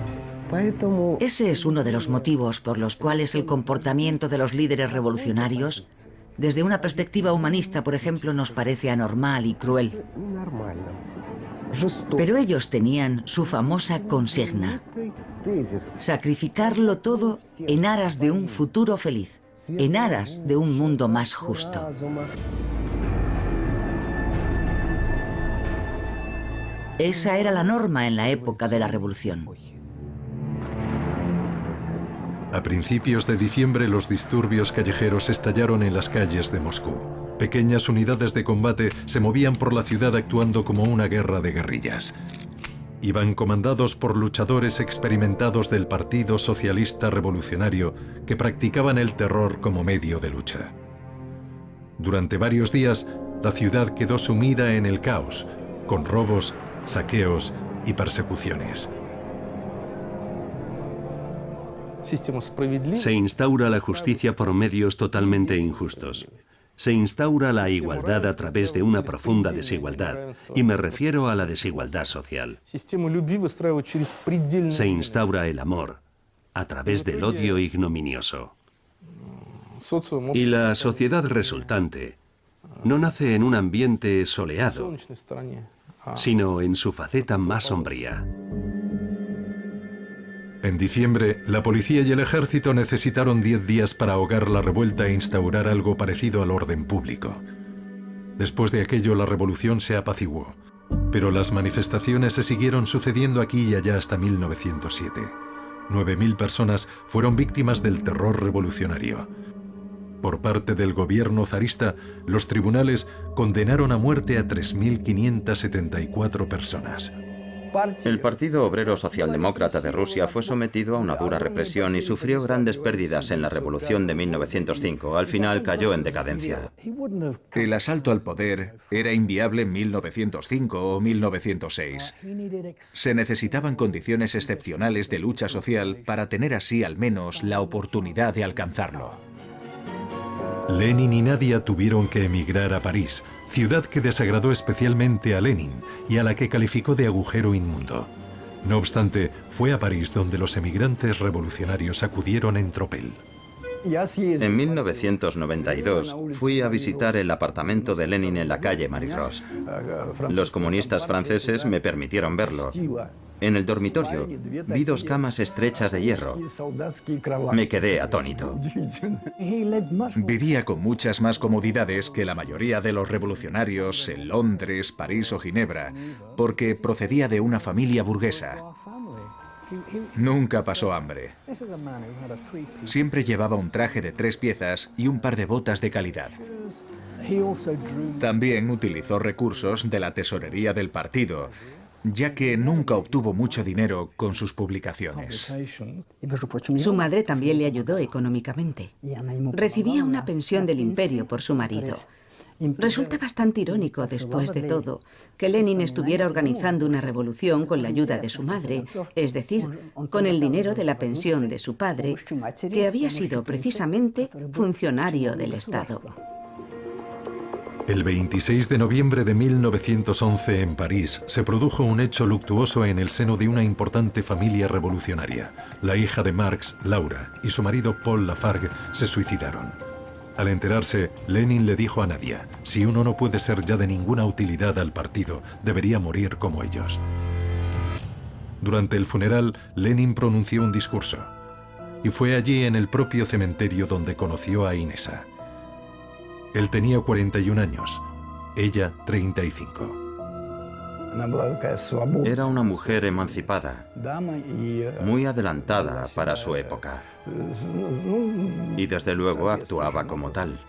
Ese es uno de los motivos por los cuales el comportamiento de los líderes revolucionarios, desde una perspectiva humanista, por ejemplo, nos parece anormal y cruel. Pero ellos tenían su famosa consigna: sacrificarlo todo en aras de un futuro feliz, en aras de un mundo más justo. Esa era la norma en la época de la revolución. A principios de diciembre, los disturbios callejeros estallaron en las calles de Moscú. Pequeñas unidades de combate se movían por la ciudad actuando como una guerra de guerrillas. Iban comandados por luchadores experimentados del Partido Socialista Revolucionario que practicaban el terror como medio de lucha. Durante varios días, la ciudad quedó sumida en el caos, con robos, saqueos y persecuciones. Se instaura la justicia por medios totalmente injustos. Se instaura la igualdad a través de una profunda desigualdad, y me refiero a la desigualdad social. Se instaura el amor a través del odio ignominioso. Y la sociedad resultante no nace en un ambiente soleado, sino en su faceta más sombría. En diciembre, la policía y el ejército necesitaron 10 días para ahogar la revuelta e instaurar algo parecido al orden público. Después de aquello, la revolución se apaciguó, pero las manifestaciones se siguieron sucediendo aquí y allá hasta 1907. 9.000 personas fueron víctimas del terror revolucionario. Por parte del gobierno zarista, los tribunales condenaron a muerte a 3.574 personas. El Partido Obrero Socialdemócrata de Rusia fue sometido a una dura represión y sufrió grandes pérdidas en la Revolución de 1905. Al final cayó en decadencia. El asalto al poder era inviable en 1905 o 1906. Se necesitaban condiciones excepcionales de lucha social para tener así al menos la oportunidad de alcanzarlo. Lenin y Nadia tuvieron que emigrar a París, ciudad que desagradó especialmente a Lenin y a la que calificó de agujero inmundo. No obstante, fue a París donde los emigrantes revolucionarios acudieron en tropel. En 1992 fui a visitar el apartamento de Lenin en la calle Marie-Rose. Los comunistas franceses me permitieron verlo. En el dormitorio vi 2 camas estrechas de hierro. Me quedé atónito. Vivía con muchas más comodidades que la mayoría de los revolucionarios en Londres, París o Ginebra, porque procedía de una familia burguesa. Nunca pasó hambre. Siempre llevaba un traje de 3 piezas y un par de botas de calidad. También utilizó recursos de la tesorería del partido, ya que nunca obtuvo mucho dinero con sus publicaciones. Su madre también le ayudó económicamente. Recibía una pensión del imperio por su marido. Resulta bastante irónico, después de todo, que Lenin estuviera organizando una revolución con la ayuda de su madre, es decir, con el dinero de la pensión de su padre, que había sido precisamente funcionario del Estado. El 26 de noviembre de 1911 en París se produjo un hecho luctuoso en el seno de una importante familia revolucionaria. La hija de Marx, Laura, y su marido Paul Lafargue se suicidaron. Al enterarse, Lenin le dijo a Nadia, si uno no puede ser ya de ninguna utilidad al partido, debería morir como ellos. Durante el funeral, Lenin pronunció un discurso. Y fue allí en el propio cementerio donde conoció a Inesa. Él tenía 41 años, ella 35. Era una mujer emancipada, muy adelantada para su época. Y desde luego actuaba como tal.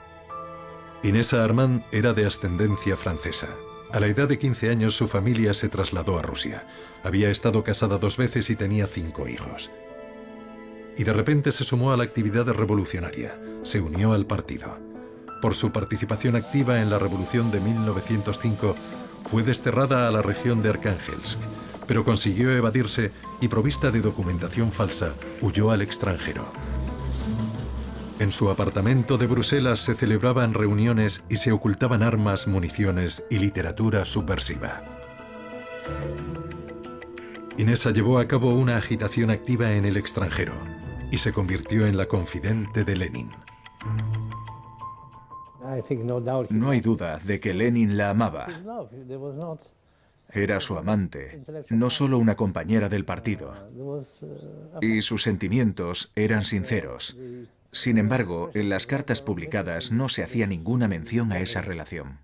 Inesa Armand era de ascendencia francesa. A la edad de 15 años su familia se trasladó a Rusia. Había estado casada 2 veces y tenía 5 hijos. Y de repente se sumó a la actividad revolucionaria. Se unió al partido. Por su participación activa en la revolución de 1905, fue desterrada a la región de Archangelsk, pero consiguió evadirse y, provista de documentación falsa, huyó al extranjero. En su apartamento de Bruselas se celebraban reuniones y se ocultaban armas, municiones y literatura subversiva. Inesa llevó a cabo una agitación activa en el extranjero y se convirtió en la confidente de Lenin. No hay duda de que Lenin la amaba. Era su amante, no solo una compañera del partido. Y sus sentimientos eran sinceros. Sin embargo, en las cartas publicadas no se hacía ninguna mención a esa relación.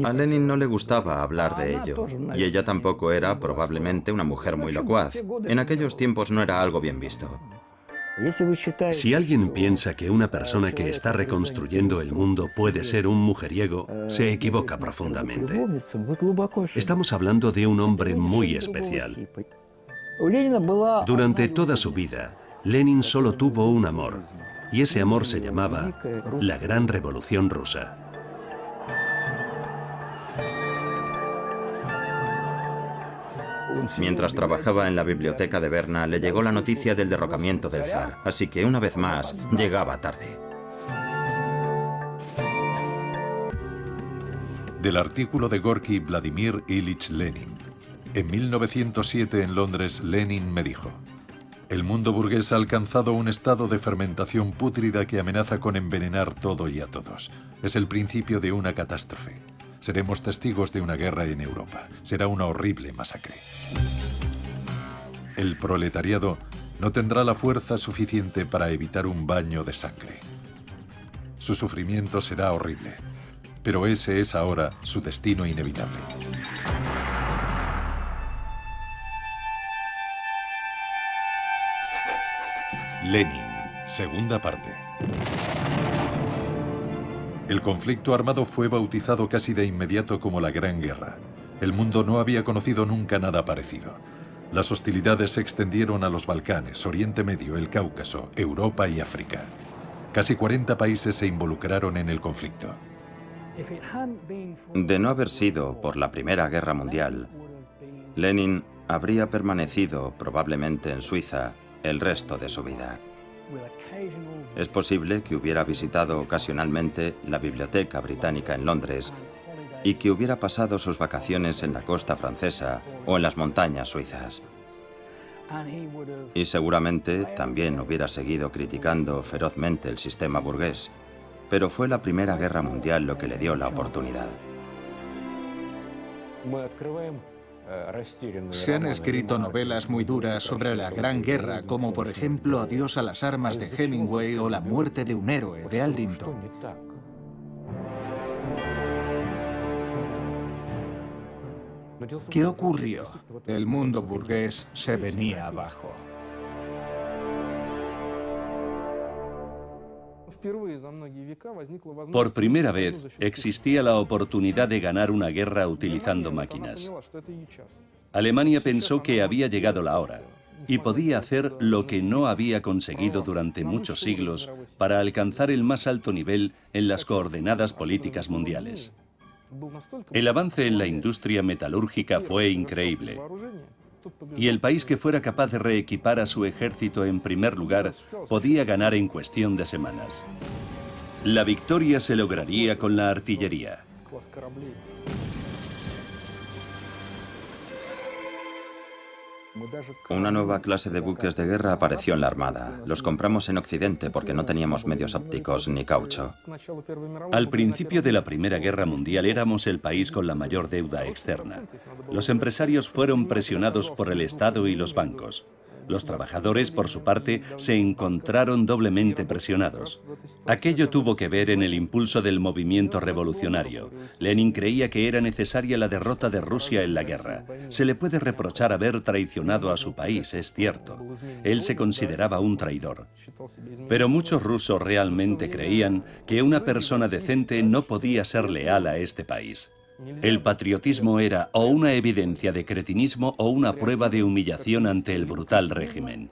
A Lenin no le gustaba hablar de ello, y ella tampoco era probablemente una mujer muy locuaz. En aquellos tiempos no era algo bien visto. Si alguien piensa que una persona que está reconstruyendo el mundo puede ser un mujeriego, se equivoca profundamente. Estamos hablando de un hombre muy especial. Durante toda su vida, Lenin solo tuvo un amor, y ese amor se llamaba la Gran Revolución Rusa. Mientras trabajaba en la biblioteca de Berna, le llegó la noticia del derrocamiento del zar, así que una vez más llegaba tarde. Del artículo de Gorky Vladimir Ilich Lenin. En 1907 en Londres, Lenin me dijo: el mundo burgués ha alcanzado un estado de fermentación pútrida que amenaza con envenenar todo y a todos. Es el principio de una catástrofe. Seremos testigos de una guerra en Europa. Será una horrible masacre. El proletariado no tendrá la fuerza suficiente para evitar un baño de sangre. Su sufrimiento será horrible, pero ese es ahora su destino inevitable. Lenin, segunda parte. El conflicto armado fue bautizado casi de inmediato como la Gran Guerra. El mundo no había conocido nunca nada parecido. Las hostilidades se extendieron a los Balcanes, Oriente Medio, el Cáucaso, Europa y África. Casi 40 países se involucraron en el conflicto. De no haber sido por la Primera Guerra Mundial, Lenin habría permanecido probablemente en Suiza el resto de su vida. Es posible que hubiera visitado ocasionalmente la Biblioteca Británica en Londres y que hubiera pasado sus vacaciones en la costa francesa o en las montañas suizas. Y seguramente también hubiera seguido criticando ferozmente el sistema burgués, pero fue la Primera Guerra Mundial lo que le dio la oportunidad. Se han escrito novelas muy duras sobre la Gran Guerra, como por ejemplo Adiós a las armas de Hemingway o La muerte de un héroe de Aldington. ¿Qué ocurrió? El mundo burgués se venía abajo. Por primera vez existía la oportunidad de ganar una guerra utilizando máquinas. Alemania pensó que había llegado la hora y podía hacer lo que no había conseguido durante muchos siglos para alcanzar el más alto nivel en las coordenadas políticas mundiales. El avance en la industria metalúrgica fue increíble. Y el país que fuera capaz de reequipar a su ejército en primer lugar podía ganar en cuestión de semanas. La victoria se lograría con la artillería. Una nueva clase de buques de guerra apareció en la Armada. Los compramos en Occidente porque no teníamos medios ópticos ni caucho. Al principio de la Primera Guerra Mundial éramos el país con la mayor deuda externa. Los empresarios fueron presionados por el Estado y los bancos. Los trabajadores, por su parte, se encontraron doblemente presionados. Aquello tuvo que ver en el impulso del movimiento revolucionario. Lenin creía que era necesaria la derrota de Rusia en la guerra. Se le puede reprochar haber traicionado a su país, es cierto. Él se consideraba un traidor. Pero muchos rusos realmente creían que una persona decente no podía ser leal a este país. El patriotismo era o una evidencia de cretinismo o una prueba de humillación ante el brutal régimen.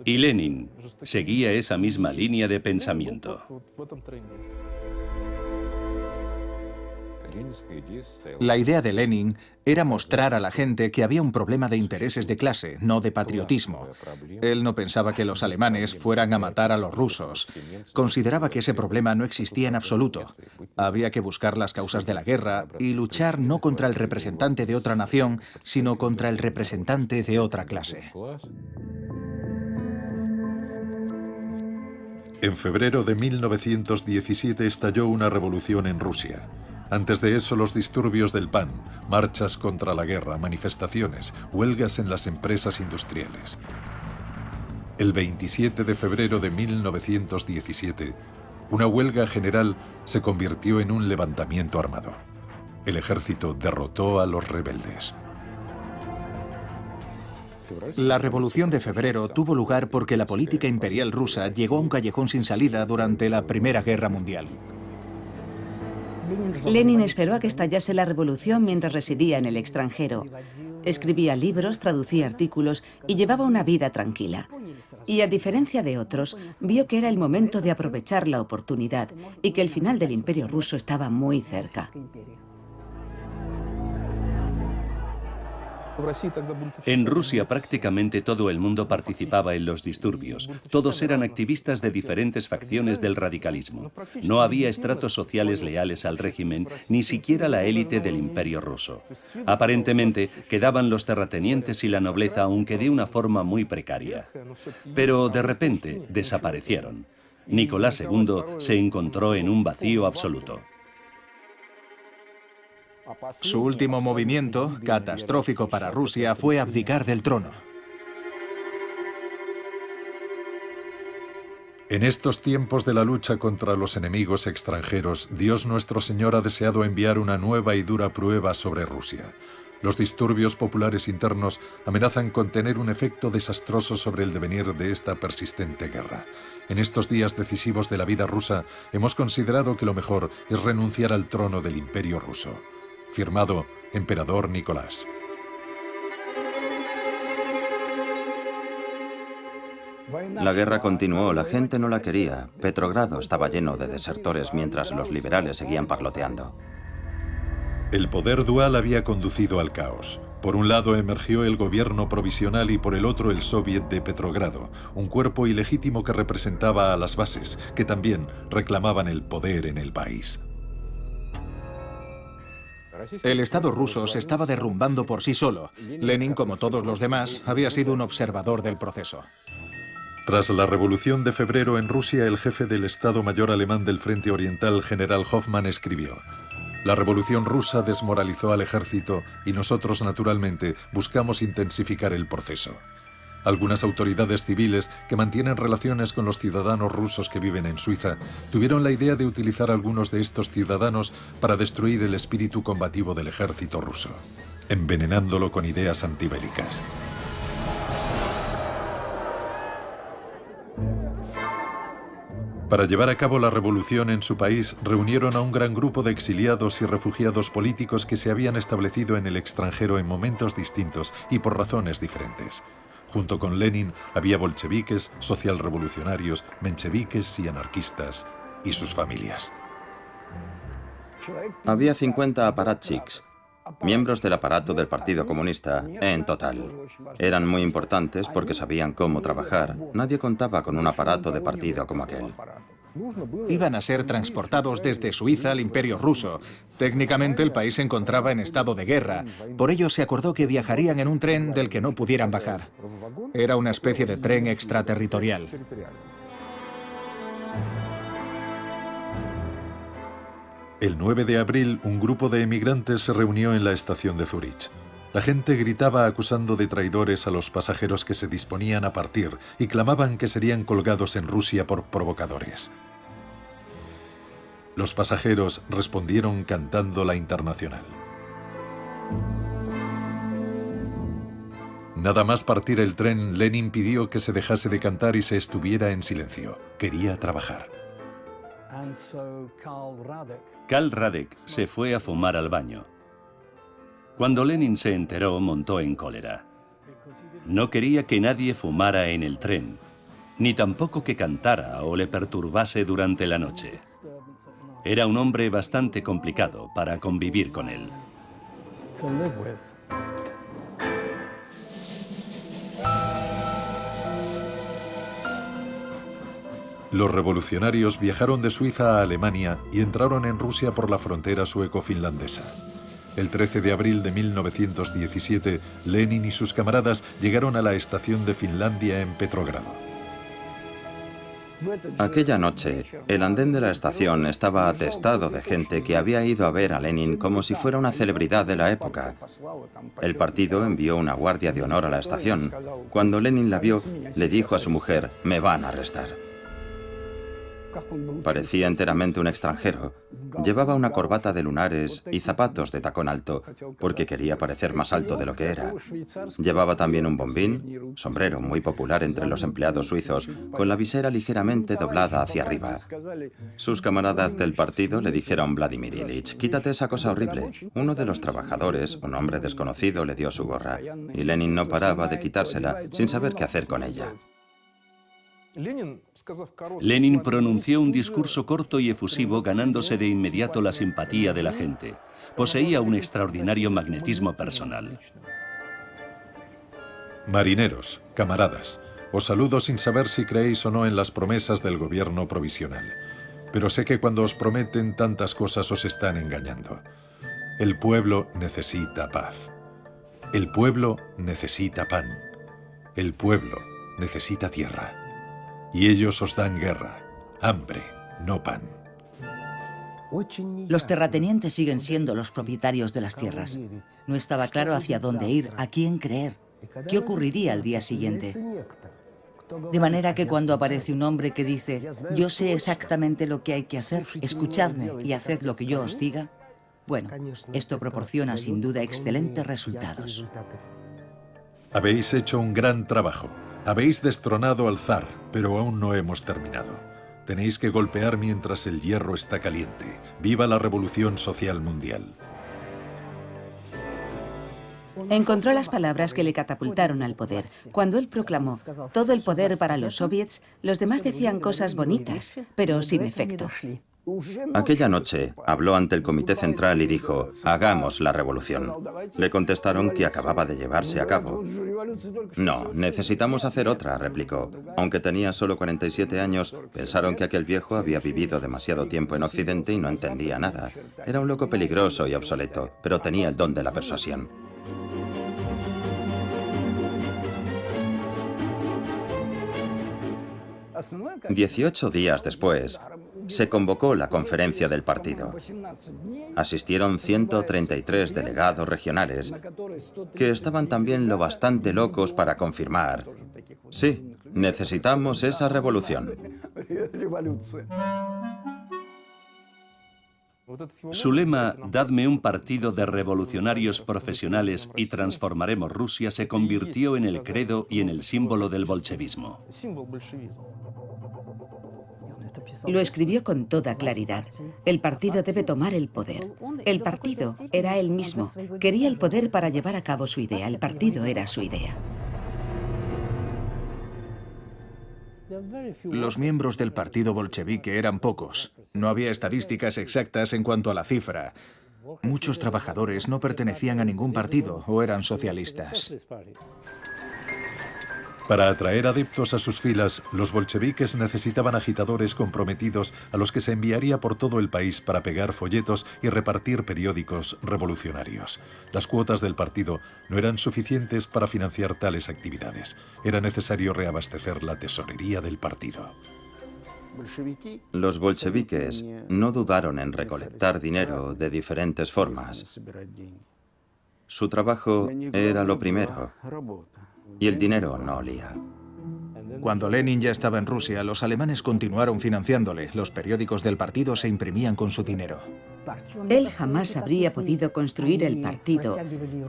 Y Lenin seguía esa misma línea de pensamiento. La idea de Lenin era mostrar a la gente que había un problema de intereses de clase, no de patriotismo. Él no pensaba que los alemanes fueran a matar a los rusos. Consideraba que ese problema no existía en absoluto. Había que buscar las causas de la guerra y luchar no contra el representante de otra nación, sino contra el representante de otra clase. En febrero de 1917 estalló una revolución en Rusia. Antes de eso, los disturbios del PAN, marchas contra la guerra, manifestaciones, huelgas en las empresas industriales. El 27 de febrero de 1917, una huelga general se convirtió en un levantamiento armado. El ejército derrotó a los rebeldes. La Revolución de Febrero tuvo lugar porque la política imperial rusa llegó a un callejón sin salida durante la Primera Guerra Mundial. Lenin esperó a que estallase la revolución mientras residía en el extranjero. Escribía libros, traducía artículos y llevaba una vida tranquila. Y a diferencia de otros, vio que era el momento de aprovechar la oportunidad y que el final del Imperio ruso estaba muy cerca. En Rusia prácticamente todo el mundo participaba en los disturbios. Todos eran activistas de diferentes facciones del radicalismo. No había estratos sociales leales al régimen, ni siquiera la élite del Imperio ruso. Aparentemente quedaban los terratenientes y la nobleza, aunque de una forma muy precaria. Pero de repente desaparecieron. Nicolás II se encontró en un vacío absoluto. Su último movimiento, catastrófico para Rusia, fue abdicar del trono. En estos tiempos de la lucha contra los enemigos extranjeros, Dios nuestro Señor ha deseado enviar una nueva y dura prueba sobre Rusia. Los disturbios populares internos amenazan con tener un efecto desastroso sobre el devenir de esta persistente guerra. En estos días decisivos de la vida rusa, hemos considerado que lo mejor es renunciar al trono del Imperio ruso. Firmado, Emperador Nicolás. La guerra continuó, la gente no la quería. Petrogrado estaba lleno de desertores mientras los liberales seguían parloteando. El poder dual había conducido al caos. Por un lado emergió el gobierno provisional y por el otro el Soviet de Petrogrado, un cuerpo ilegítimo que representaba a las bases, que también reclamaban el poder en el país. El Estado ruso se estaba derrumbando por sí solo. Lenin, como todos los demás, había sido un observador del proceso. Tras la Revolución de Febrero en Rusia, el jefe del Estado Mayor alemán del Frente Oriental, general Hoffmann, escribió: «La Revolución rusa desmoralizó al ejército y nosotros, naturalmente, buscamos intensificar el proceso». Algunas autoridades civiles que mantienen relaciones con los ciudadanos rusos que viven en Suiza tuvieron la idea de utilizar a algunos de estos ciudadanos para destruir el espíritu combativo del ejército ruso, envenenándolo con ideas antibélicas. Para llevar a cabo la revolución en su país, reunieron a un gran grupo de exiliados y refugiados políticos que se habían establecido en el extranjero en momentos distintos y por razones diferentes. Junto con Lenin había bolcheviques, socialrevolucionarios, mencheviques y anarquistas, y sus familias. Había 50 aparatchiks, miembros del aparato del Partido Comunista, en total. Eran muy importantes porque sabían cómo trabajar. Nadie contaba con un aparato de partido como aquel. Iban a ser transportados desde Suiza al Imperio Ruso. Técnicamente el país se encontraba en estado de guerra. Por ello se acordó que viajarían en un tren del que no pudieran bajar. Era una especie de tren extraterritorial. El 9 de abril, un grupo de emigrantes se reunió en la estación de Zúrich. La gente gritaba acusando de traidores a los pasajeros que se disponían a partir y clamaban que serían colgados en Rusia por provocadores. Los pasajeros respondieron cantando la Internacional. Nada más partir el tren, Lenin pidió que se dejase de cantar y se estuviera en silencio. Quería trabajar. Karl Radek se fue a fumar al baño. Cuando Lenin se enteró, montó en cólera. No quería que nadie fumara en el tren, ni tampoco que cantara o le perturbase durante la noche. Era un hombre bastante complicado para convivir con él. Los revolucionarios viajaron de Suiza a Alemania y entraron en Rusia por la frontera sueco-finlandesa. El 13 de abril de 1917, Lenin y sus camaradas llegaron a la estación de Finlandia en Petrogrado. Aquella noche, el andén de la estación estaba atestado de gente que había ido a ver a Lenin como si fuera una celebridad de la época. El partido envió una guardia de honor a la estación. Cuando Lenin la vio, le dijo a su mujer: «Me van a arrestar». Parecía enteramente un extranjero. Llevaba una corbata de lunares y zapatos de tacón alto, porque quería parecer más alto de lo que era. Llevaba también un bombín, sombrero muy popular entre los empleados suizos, con la visera ligeramente doblada hacia arriba. Sus camaradas del partido le dijeron: «Vladimir Ilich, quítate esa cosa horrible». Uno de los trabajadores, un hombre desconocido, le dio su gorra, y Lenin no paraba de quitársela sin saber qué hacer con ella. Lenin pronunció un discurso corto y efusivo, ganándose de inmediato la simpatía de la gente. Poseía un extraordinario magnetismo personal. Marineros, camaradas, os saludo sin saber si creéis o no en las promesas del gobierno provisional. Pero sé que cuando os prometen tantas cosas os están engañando. El pueblo necesita paz. El pueblo necesita pan. El pueblo necesita tierra. Y ellos os dan guerra, hambre, no pan. Los terratenientes siguen siendo los propietarios de las tierras. No estaba claro hacia dónde ir, a quién creer, qué ocurriría al día siguiente. De manera que cuando aparece un hombre que dice: «Yo sé exactamente lo que hay que hacer, escuchadme y haced lo que yo os diga», bueno, esto proporciona sin duda excelentes resultados. Habéis hecho un gran trabajo. Habéis destronado al zar, pero aún no hemos terminado. Tenéis que golpear mientras el hierro está caliente. ¡Viva la revolución social mundial! Encontró las palabras que le catapultaron al poder. Cuando él proclamó todo el poder para los soviets, los demás decían cosas bonitas, pero sin efecto. Aquella noche habló ante el Comité Central y dijo: «Hagamos la revolución». Le contestaron que acababa de llevarse a cabo. «No, necesitamos hacer otra», replicó. Aunque tenía solo 47 años, pensaron que aquel viejo había vivido demasiado tiempo en Occidente y no entendía nada. Era un loco peligroso y obsoleto, pero tenía el don de la persuasión. «18 días después, se convocó la conferencia del partido. Asistieron 133 delegados regionales, que estaban también lo bastante locos para confirmar: «Sí, necesitamos esa revolución». Su lema, «Dadme un partido de revolucionarios profesionales y transformaremos Rusia», se convirtió en el credo y en el símbolo del bolchevismo. Lo escribió con toda claridad. El partido debe tomar el poder. El partido era él mismo. Quería el poder para llevar a cabo su idea. El partido era su idea. Los miembros del partido bolchevique eran pocos. No había estadísticas exactas en cuanto a la cifra. Muchos trabajadores no pertenecían a ningún partido o eran socialistas. Para atraer adeptos a sus filas, los bolcheviques necesitaban agitadores comprometidos a los que se enviaría por todo el país para pegar folletos y repartir periódicos revolucionarios. Las cuotas del partido no eran suficientes para financiar tales actividades. Era necesario reabastecer la tesorería del partido. Los bolcheviques no dudaron en recolectar dinero de diferentes formas. Su trabajo era lo primero. Y el dinero no olía. Cuando Lenin ya estaba en Rusia, los alemanes continuaron financiándole. Los periódicos del partido se imprimían con su dinero. Él jamás habría podido construir el partido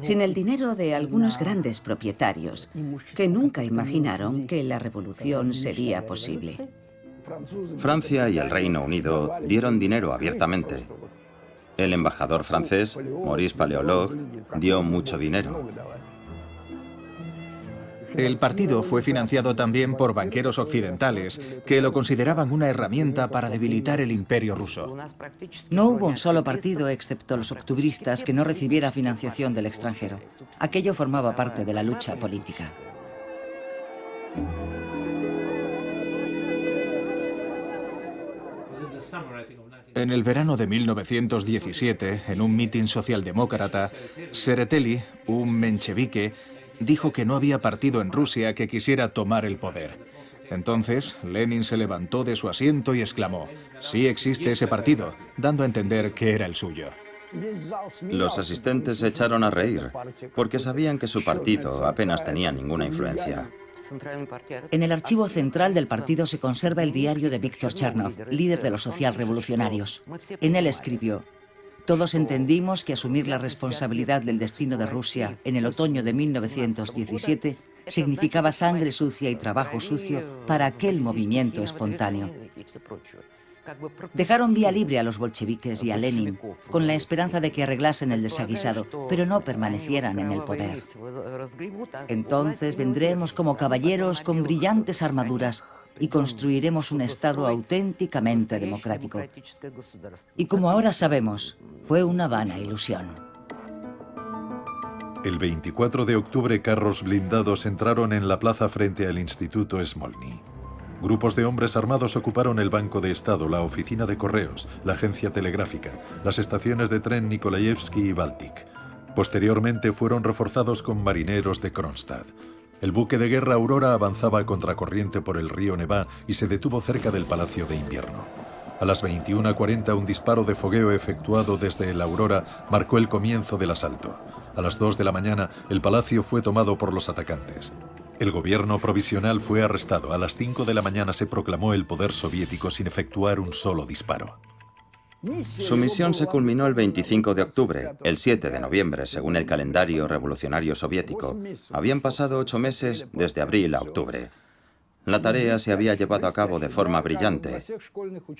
sin el dinero de algunos grandes propietarios que nunca imaginaron que la revolución sería posible. Francia y el Reino Unido dieron dinero abiertamente. El embajador francés, Maurice Paléologue, dio mucho dinero. El partido fue financiado también por banqueros occidentales, que lo consideraban una herramienta para debilitar el imperio ruso. No hubo un solo partido, excepto los octubristas, que no recibiera financiación del extranjero. Aquello formaba parte de la lucha política. En el verano de 1917, en un mitin socialdemócrata, Tsereteli, un menchevique, dijo que no había partido en Rusia que quisiera tomar el poder. Entonces, Lenin se levantó de su asiento y exclamó: «Sí existe ese partido», dando a entender que era el suyo. Los asistentes se echaron a reír, porque sabían que su partido apenas tenía ninguna influencia. En el archivo central del partido se conserva el diario de Víctor Chernov, líder de los socialrevolucionarios. En él escribió: «Todos entendimos que asumir la responsabilidad del destino de Rusia en el otoño de 1917 significaba sangre sucia y trabajo sucio para aquel movimiento espontáneo». Dejaron vía libre a los bolcheviques y a Lenin con la esperanza de que arreglasen el desaguisado, pero no permanecieran en el poder. Entonces vendremos como caballeros con brillantes armaduras y construiremos un Estado auténticamente democrático. Y como ahora sabemos, fue una vana ilusión. El 24 de octubre, carros blindados entraron en la plaza frente al Instituto Smolny. Grupos de hombres armados ocuparon el Banco de Estado, la oficina de correos, la agencia telegráfica, las estaciones de tren Nikolayevsky y Baltic. Posteriormente fueron reforzados con marineros de Kronstadt. El buque de guerra Aurora avanzaba a contracorriente por el río Nevá y se detuvo cerca del Palacio de Invierno. A las 21:40 un disparo de fogueo efectuado desde el Aurora marcó el comienzo del asalto. A las 2 de la mañana el palacio fue tomado por los atacantes. El gobierno provisional fue arrestado. A las 5 de la mañana se proclamó el poder soviético sin efectuar un solo disparo. Su misión se culminó el 25 de octubre. El 7 de noviembre, según el calendario revolucionario soviético, habían pasado 8 meses desde abril a octubre. La tarea se había llevado a cabo de forma brillante.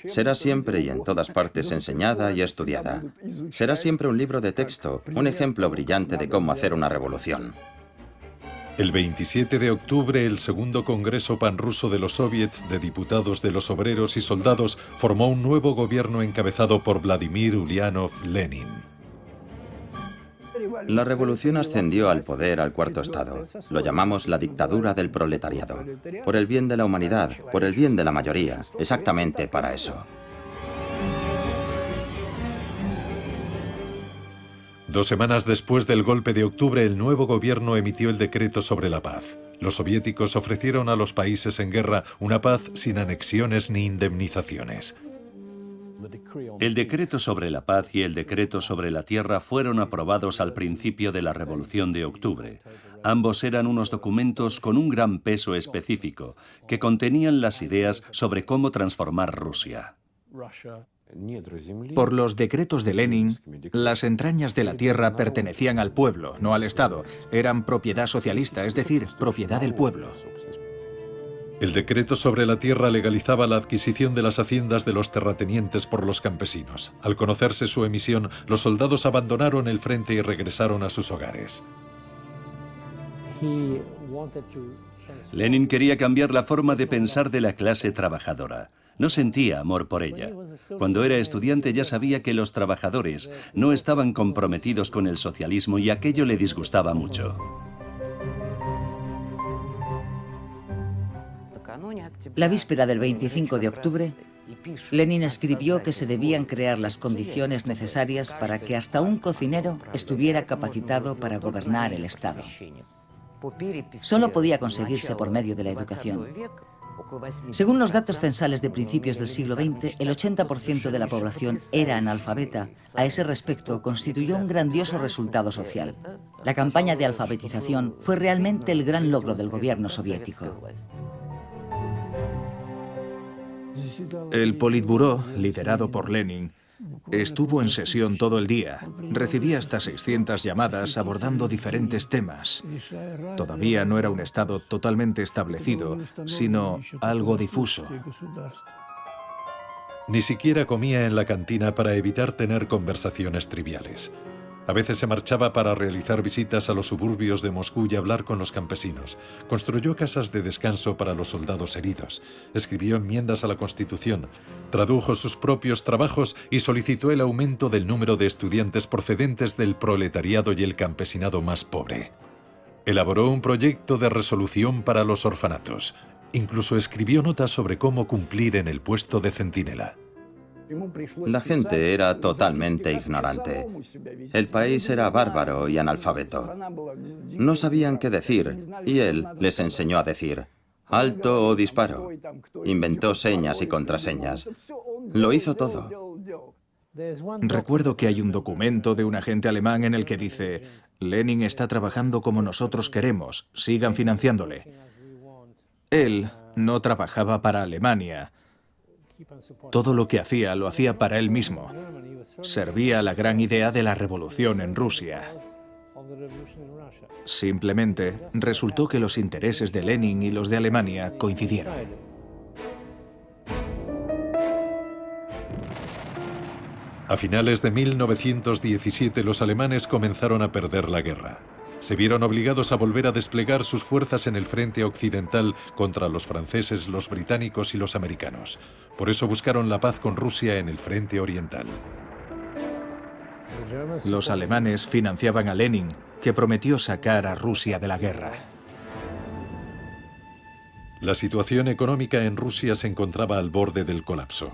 Será siempre y en todas partes enseñada y estudiada. Será siempre un libro de texto, un ejemplo brillante de cómo hacer una revolución. El 27 de octubre, el segundo Congreso Panruso de los Soviets de Diputados de los Obreros y Soldados formó un nuevo gobierno encabezado por Vladimir Ulyanov Lenin. La revolución ascendió al poder al cuarto estado. Lo llamamos la dictadura del proletariado. Por el bien de la humanidad, por el bien de la mayoría, exactamente para eso. 2 semanas después del golpe de octubre, el nuevo gobierno emitió el decreto sobre la paz. Los soviéticos ofrecieron a los países en guerra una paz sin anexiones ni indemnizaciones. El decreto sobre la paz y el decreto sobre la tierra fueron aprobados al principio de la Revolución de Octubre. Ambos eran unos documentos con un gran peso específico, que contenían las ideas sobre cómo transformar Rusia. Por los decretos de Lenin, las entrañas de la tierra pertenecían al pueblo, no al Estado. Eran propiedad socialista, es decir, propiedad del pueblo. El decreto sobre la tierra legalizaba la adquisición de las haciendas de los terratenientes por los campesinos. Al conocerse su emisión, los soldados abandonaron el frente y regresaron a sus hogares. Lenin quería cambiar la forma de pensar de la clase trabajadora. No sentía amor por ella. Cuando era estudiante ya sabía que los trabajadores no estaban comprometidos con el socialismo y aquello le disgustaba mucho. La víspera del 25 de octubre, Lenin escribió que se debían crear las condiciones necesarias para que hasta un cocinero estuviera capacitado para gobernar el Estado. Solo podía conseguirse por medio de la educación. Según los datos censales de principios del siglo XX, el 80% de la población era analfabeta. A ese respecto, constituyó un grandioso resultado social. La campaña de alfabetización fue realmente el gran logro del gobierno soviético. El Politburó, liderado por Lenin, estuvo en sesión todo el día. Recibía hasta 600 llamadas abordando diferentes temas. Todavía no era un Estado totalmente establecido, sino algo difuso. Ni siquiera comía en la cantina para evitar tener conversaciones triviales. A veces se marchaba para realizar visitas a los suburbios de Moscú y hablar con los campesinos. Construyó casas de descanso para los soldados heridos. Escribió enmiendas a la Constitución. Tradujo sus propios trabajos y solicitó el aumento del número de estudiantes procedentes del proletariado y el campesinado más pobre. Elaboró un proyecto de resolución para los orfanatos. Incluso escribió notas sobre cómo cumplir en el puesto de centinela. La gente era totalmente ignorante. El país era bárbaro y analfabeto. No sabían qué decir, y él les enseñó a decir alto o disparo. Inventó señas y contraseñas. Lo hizo todo. Recuerdo que hay un documento de un agente alemán en el que dice: Lenin está trabajando como nosotros queremos, sigan financiándole. Él no trabajaba para Alemania. Todo lo que hacía lo hacía para él mismo. Servía a la gran idea de la revolución en Rusia. Simplemente resultó que los intereses de Lenin y los de Alemania coincidieron. A finales de 1917 los alemanes comenzaron a perder la guerra. Se vieron obligados a volver a desplegar sus fuerzas en el frente occidental contra los franceses, los británicos y los americanos. Por eso buscaron la paz con Rusia en el frente oriental. Los alemanes financiaban a Lenin, que prometió sacar a Rusia de la guerra. La situación económica en Rusia se encontraba al borde del colapso.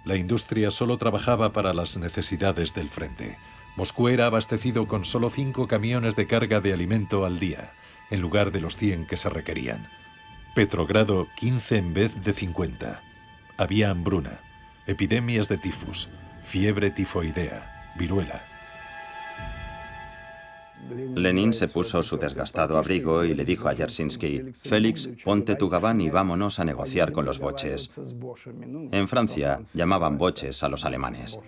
La industria solo trabajaba para las necesidades del frente. Moscú era abastecido con solo 5 camiones de carga de alimento al día, en lugar de los 100 que se requerían. Petrogrado, 15 en vez de 50. Había hambruna, epidemias de tifus, fiebre tifoidea, viruela. Lenin se puso su desgastado abrigo y le dijo a Yersinsky: Félix, ponte tu gabán y vámonos a negociar con los boches. En Francia llamaban boches a los alemanes.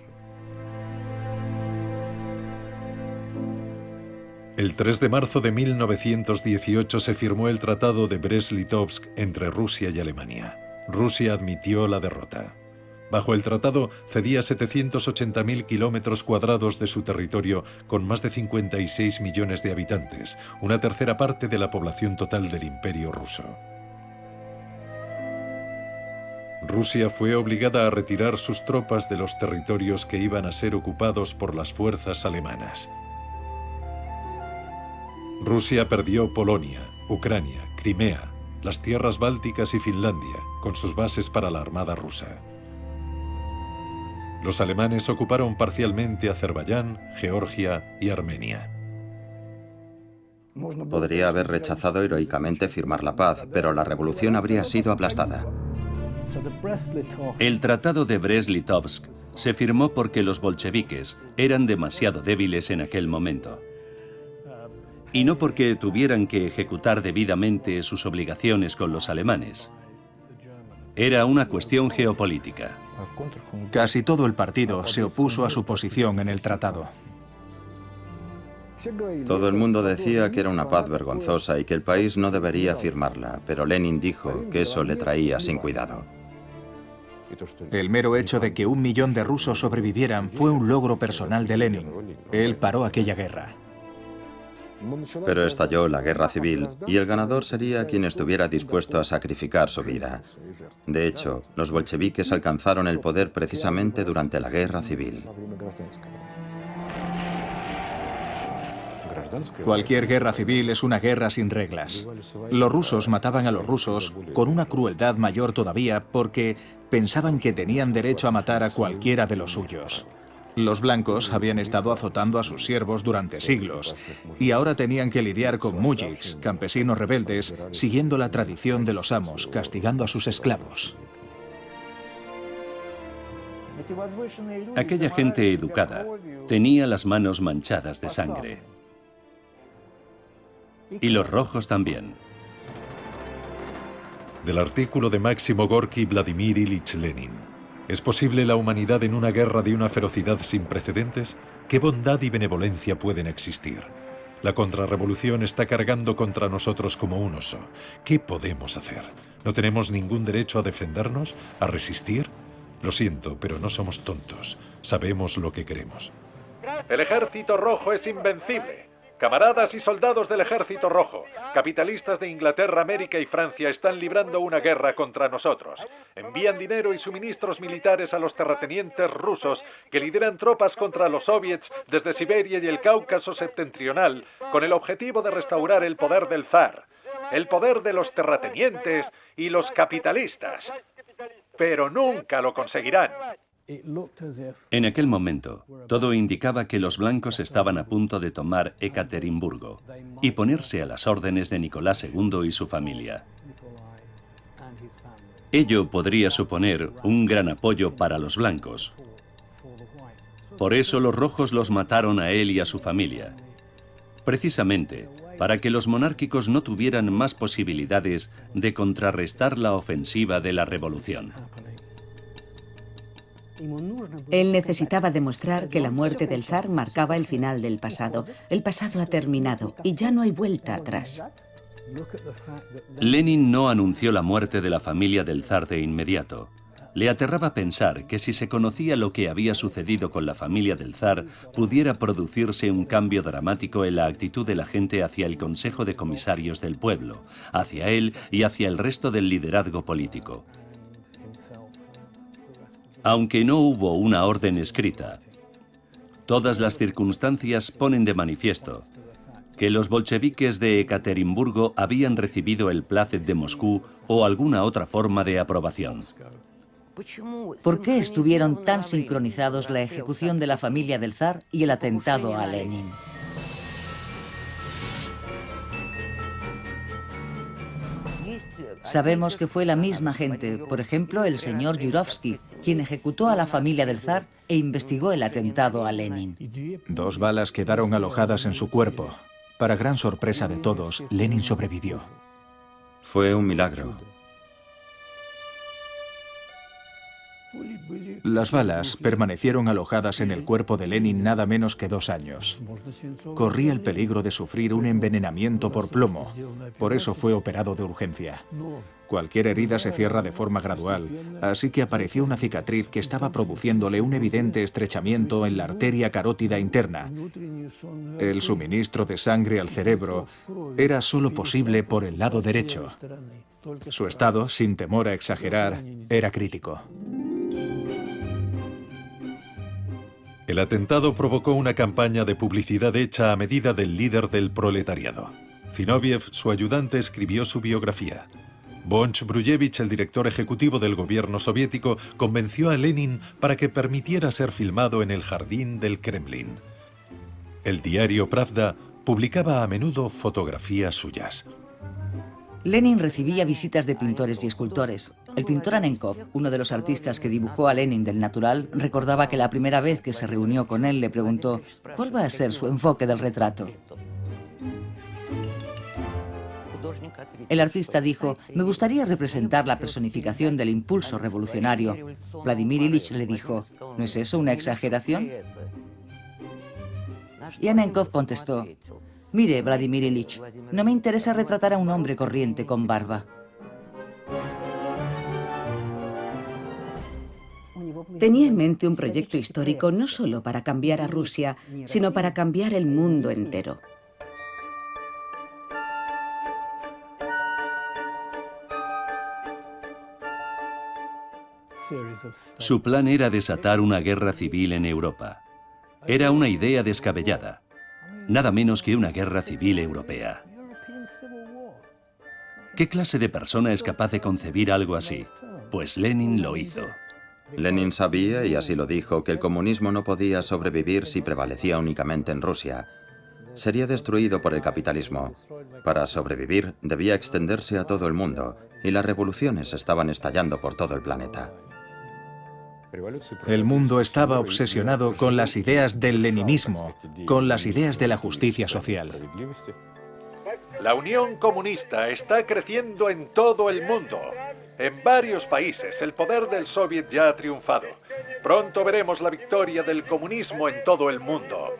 El 3 de marzo de 1918 se firmó el Tratado de Brest-Litovsk entre Rusia y Alemania. Rusia admitió la derrota. Bajo el tratado cedía 780.000 kilómetros cuadrados de su territorio con más de 56 millones de habitantes, una tercera parte de la población total del Imperio ruso. Rusia fue obligada a retirar sus tropas de los territorios que iban a ser ocupados por las fuerzas alemanas. Rusia perdió Polonia, Ucrania, Crimea, las tierras bálticas y Finlandia, con sus bases para la armada rusa. Los alemanes ocuparon parcialmente Azerbaiyán, Georgia y Armenia. Podría haber rechazado heroicamente firmar la paz, pero la revolución habría sido aplastada. El Tratado de Brest-Litovsk se firmó porque los bolcheviques eran demasiado débiles en aquel momento. Y no porque tuvieran que ejecutar debidamente sus obligaciones con los alemanes. Era una cuestión geopolítica. Casi todo el partido se opuso a su posición en el tratado. Todo el mundo decía que era una paz vergonzosa y que el país no debería firmarla, pero Lenin dijo que eso le traía sin cuidado. El mero hecho de que 1 millón de rusos sobrevivieran fue un logro personal de Lenin. Él paró aquella guerra. Pero estalló la guerra civil y el ganador sería quien estuviera dispuesto a sacrificar su vida. De hecho, los bolcheviques alcanzaron el poder precisamente durante la guerra civil. Cualquier guerra civil es una guerra sin reglas. Los rusos mataban a los rusos con una crueldad mayor todavía porque pensaban que tenían derecho a matar a cualquiera de los suyos. Los blancos habían estado azotando a sus siervos durante siglos y ahora tenían que lidiar con mujiks, campesinos rebeldes, siguiendo la tradición de los amos, castigando a sus esclavos. Aquella gente educada tenía las manos manchadas de sangre. Y los rojos también. Del artículo de Máximo Gorki Vladimir Ilich Lenin. ¿Es posible la humanidad en una guerra de una ferocidad sin precedentes? ¿Qué bondad y benevolencia pueden existir? La contrarrevolución está cargando contra nosotros como un oso. ¿Qué podemos hacer? ¿No tenemos ningún derecho a defendernos? ¿A resistir? Lo siento, pero no somos tontos. Sabemos lo que queremos. El Ejército Rojo es invencible. Camaradas y soldados del Ejército Rojo, capitalistas de Inglaterra, América y Francia están librando una guerra contra nosotros. Envían dinero y suministros militares a los terratenientes rusos que lideran tropas contra los soviets desde Siberia y el Cáucaso septentrional con el objetivo de restaurar el poder del zar, el poder de los terratenientes y los capitalistas. Pero nunca lo conseguirán. En aquel momento, todo indicaba que los blancos estaban a punto de tomar Ekaterimburgo y ponerse a las órdenes de Nicolás II y su familia. Ello podría suponer un gran apoyo para los blancos. Por eso los rojos los mataron a él y a su familia, precisamente para que los monárquicos no tuvieran más posibilidades de contrarrestar la ofensiva de la revolución. Él necesitaba demostrar que la muerte del zar marcaba el final del pasado. El pasado ha terminado y ya no hay vuelta atrás. Lenin no anunció la muerte de la familia del zar de inmediato. Le aterraba pensar que si se conocía lo que había sucedido con la familia del zar, pudiera producirse un cambio dramático en la actitud de la gente hacia el Consejo de Comisarios del Pueblo, hacia él y hacia el resto del liderazgo político. Aunque no hubo una orden escrita, todas las circunstancias ponen de manifiesto que los bolcheviques de Ekaterimburgo habían recibido el plácet de Moscú o alguna otra forma de aprobación. ¿Por qué estuvieron tan sincronizados la ejecución de la familia del zar y el atentado a Lenin? Sabemos que fue la misma gente, por ejemplo, el señor Yurovsky, quien ejecutó a la familia del zar e investigó el atentado a Lenin. 2 balas quedaron alojadas en su cuerpo. Para gran sorpresa de todos, Lenin sobrevivió. Fue un milagro. Las balas permanecieron alojadas en el cuerpo de Lenin nada menos que 2 años. Corría el peligro de sufrir un envenenamiento por plomo. Por eso fue operado de urgencia. Cualquier herida se cierra de forma gradual, así que apareció una cicatriz que estaba produciéndole un evidente estrechamiento en la arteria carótida interna. El suministro de sangre al cerebro era solo posible por el lado derecho. Su estado, sin temor a exagerar, era crítico. El atentado provocó una campaña de publicidad hecha a medida del líder del proletariado. Zinoviev, su ayudante, escribió su biografía. Bonch-Brujevich, el director ejecutivo del gobierno soviético, convenció a Lenin para que permitiera ser filmado en el jardín del Kremlin. El diario Pravda publicaba a menudo fotografías suyas. Lenin recibía visitas de pintores y escultores. El pintor Anenkov, uno de los artistas que dibujó a Lenin del natural, recordaba que la primera vez que se reunió con él le preguntó ¿cuál va a ser su enfoque del retrato? El artista dijo, me gustaría representar la personificación del impulso revolucionario. Vladimir Ilich le dijo, ¿no es eso una exageración? Y Anenkov contestó: «Mire, Vladimir Ilich, no me interesa retratar a un hombre corriente con barba». Tenía en mente un proyecto histórico no solo para cambiar a Rusia, sino para cambiar el mundo entero. Su plan era desatar una guerra civil en Europa. Era una idea descabellada. Nada menos que una guerra civil europea. ¿Qué clase de persona es capaz de concebir algo así? Pues Lenin lo hizo. Lenin sabía, y así lo dijo, que el comunismo no podía sobrevivir si prevalecía únicamente en Rusia. Sería destruido por el capitalismo. Para sobrevivir, debía extenderse a todo el mundo, y las revoluciones estaban estallando por todo el planeta. El mundo estaba obsesionado con las ideas del leninismo, con las ideas de la justicia social. La Unión Comunista está creciendo en todo el mundo. En varios países el poder del Soviet ya ha triunfado. Pronto veremos la victoria del comunismo en todo el mundo.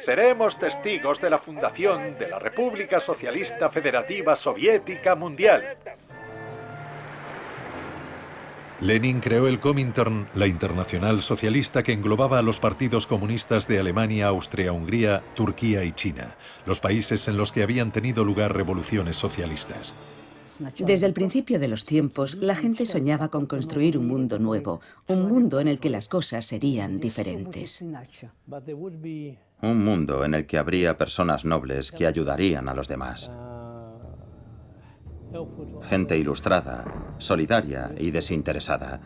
Seremos testigos de la fundación de la República Socialista Federativa Soviética Mundial. Lenin creó el Comintern, la internacional socialista que englobaba a los partidos comunistas de Alemania, Austria-Hungría, Turquía y China, los países en los que habían tenido lugar revoluciones socialistas. Desde el principio de los tiempos, la gente soñaba con construir un mundo nuevo, un mundo en el que las cosas serían diferentes. Un mundo en el que habría personas nobles que ayudarían a los demás. Gente ilustrada, solidaria y desinteresada.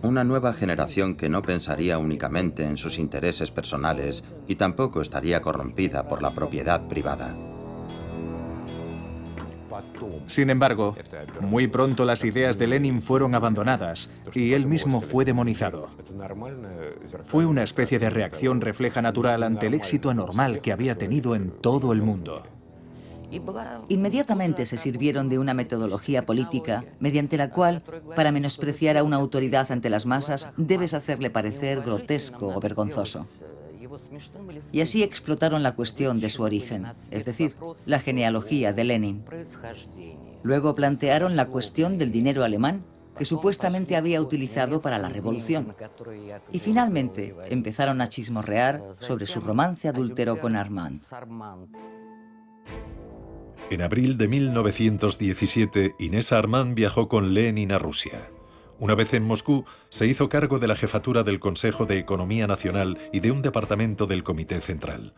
Una nueva generación que no pensaría únicamente en sus intereses personales y tampoco estaría corrompida por la propiedad privada. Sin embargo, muy pronto las ideas de Lenin fueron abandonadas y él mismo fue demonizado. Fue una especie de reacción refleja natural ante el éxito anormal que había tenido en todo el mundo. Inmediatamente se sirvieron de una metodología política mediante la cual, para menospreciar a una autoridad ante las masas, debes hacerle parecer grotesco o vergonzoso. Y así explotaron la cuestión de su origen, es decir, la genealogía de Lenin. Luego plantearon la cuestión del dinero alemán que supuestamente había utilizado para la revolución. Y finalmente empezaron a chismorrear sobre su romance adúltero con Armand. En abril de 1917, Inés Armand viajó con Lenin a Rusia. Una vez en Moscú, se hizo cargo de la jefatura del Consejo de Economía Nacional y de un departamento del Comité Central.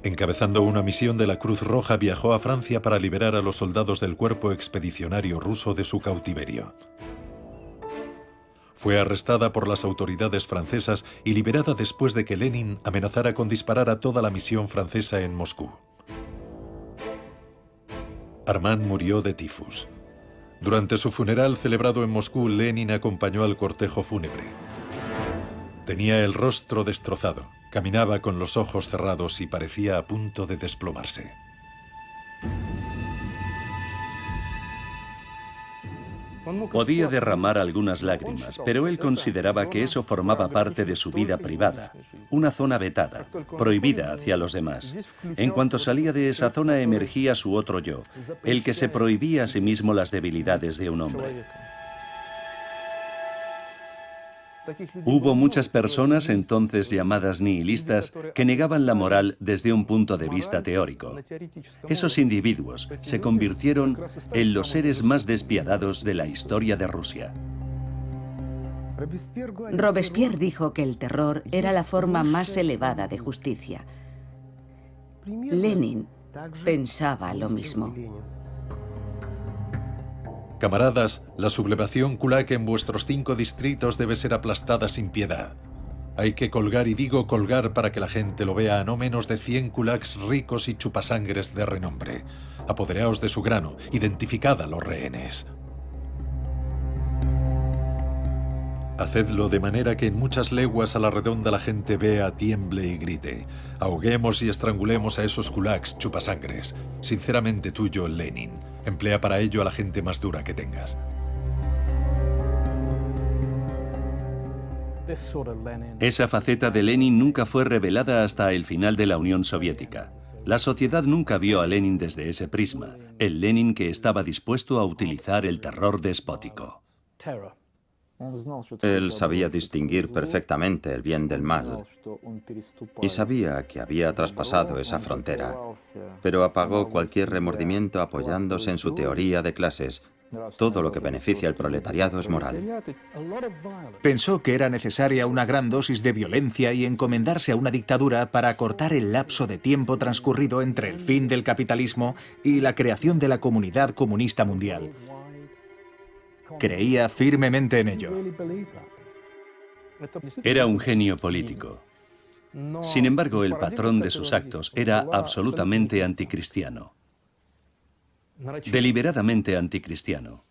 Encabezando una misión de la Cruz Roja, viajó a Francia para liberar a los soldados del cuerpo expedicionario ruso de su cautiverio. Fue arrestada por las autoridades francesas y liberada después de que Lenin amenazara con disparar a toda la misión francesa en Moscú. Armand murió de tifus. Durante su funeral celebrado en Moscú, Lenin acompañó al cortejo fúnebre. Tenía el rostro destrozado, caminaba con los ojos cerrados y parecía a punto de desplomarse. Podía derramar algunas lágrimas, pero él consideraba que eso formaba parte de su vida privada, una zona vetada, prohibida hacia los demás. En cuanto salía de esa zona emergía su otro yo, el que se prohibía a sí mismo las debilidades de un hombre. Hubo muchas personas, entonces llamadas nihilistas, que negaban la moral desde un punto de vista teórico. Esos individuos se convirtieron en los seres más despiadados de la historia de Rusia. Robespierre dijo que el terror era la forma más elevada de justicia. Lenin pensaba lo mismo. Camaradas, la sublevación kulak en vuestros 5 distritos debe ser aplastada sin piedad. Hay que colgar, y digo colgar para que la gente lo vea, a no menos de 100 kulaks ricos y chupasangres de renombre. Apoderaos de su grano, identificad a los rehenes. Hacedlo de manera que en muchas leguas a la redonda la gente vea, tiemble y grite. Ahoguemos y estrangulemos a esos kulaks chupasangres. Sinceramente tuyo, Lenin. Emplea para ello a la gente más dura que tengas. Esa faceta de Lenin nunca fue revelada hasta el final de la Unión Soviética. La sociedad nunca vio a Lenin desde ese prisma, el Lenin que estaba dispuesto a utilizar el terror despótico. Él sabía distinguir perfectamente el bien del mal y sabía que había traspasado esa frontera, pero apagó cualquier remordimiento apoyándose en su teoría de clases. Todo lo que beneficia al proletariado es moral. Pensó que era necesaria una gran dosis de violencia y encomendarse a una dictadura para acortar el lapso de tiempo transcurrido entre el fin del capitalismo y la creación de la comunidad comunista mundial. Creía firmemente en ello. Era un genio político. Sin embargo, el patrón de sus actos era absolutamente anticristiano. Deliberadamente anticristiano.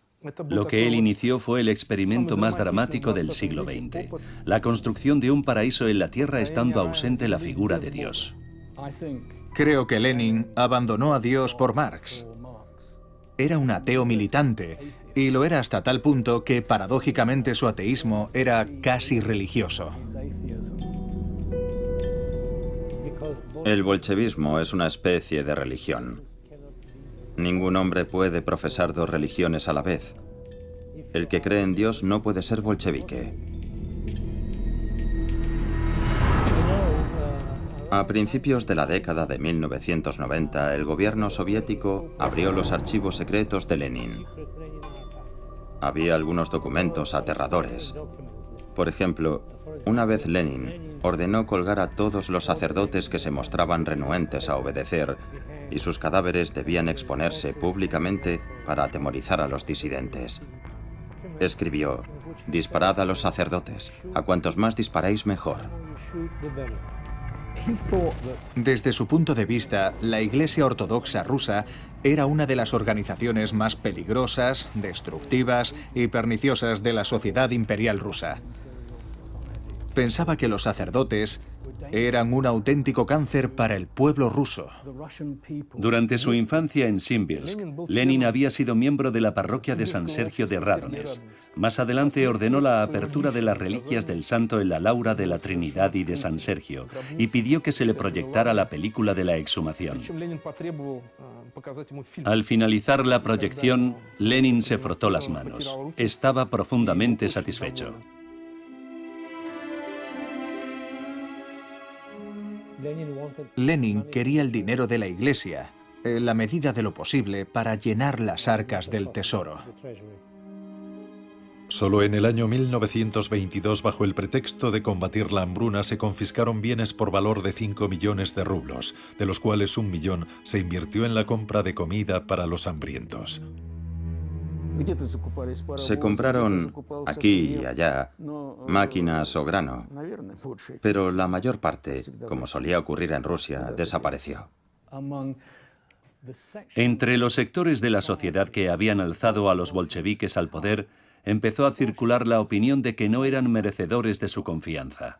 Lo que él inició fue el experimento más dramático del siglo XX, la construcción de un paraíso en la tierra estando ausente la figura de Dios. Creo que Lenin abandonó a Dios por Marx. Era un ateo militante, y lo era hasta tal punto que paradójicamente su ateísmo era casi religioso. El bolchevismo es una especie de religión. Ningún hombre puede profesar dos religiones a la vez. El que cree en Dios no puede ser bolchevique. A principios de la década de 1990, el gobierno soviético abrió los archivos secretos de Lenin. Había algunos documentos aterradores. Por ejemplo, una vez Lenin ordenó colgar a todos los sacerdotes que se mostraban renuentes a obedecer, y sus cadáveres debían exponerse públicamente para atemorizar a los disidentes. Escribió: «Disparad a los sacerdotes, a cuantos más disparéis mejor». Desde su punto de vista, la Iglesia Ortodoxa rusa era una de las organizaciones más peligrosas, destructivas y perniciosas de la sociedad imperial rusa. Pensaba que los sacerdotes eran un auténtico cáncer para el pueblo ruso. Durante su infancia en Simbirsk, Lenin había sido miembro de la parroquia de San Sergio de Radones. Más adelante ordenó la apertura de las reliquias del santo en la Laura de la Trinidad y de San Sergio y pidió que se le proyectara la película de la exhumación. Al finalizar la proyección, Lenin se frotó las manos. Estaba profundamente satisfecho. Lenin quería el dinero de la Iglesia, en la medida de lo posible, para llenar las arcas del tesoro. Solo en el año 1922, bajo el pretexto de combatir la hambruna, se confiscaron bienes por valor de 5 millones de rublos, de los cuales 1 millón se invirtió en la compra de comida para los hambrientos. Se compraron aquí y allá máquinas o grano, pero la mayor parte, como solía ocurrir en Rusia, desapareció. Entre los sectores de la sociedad que habían alzado a los bolcheviques al poder, empezó a circular la opinión de que no eran merecedores de su confianza.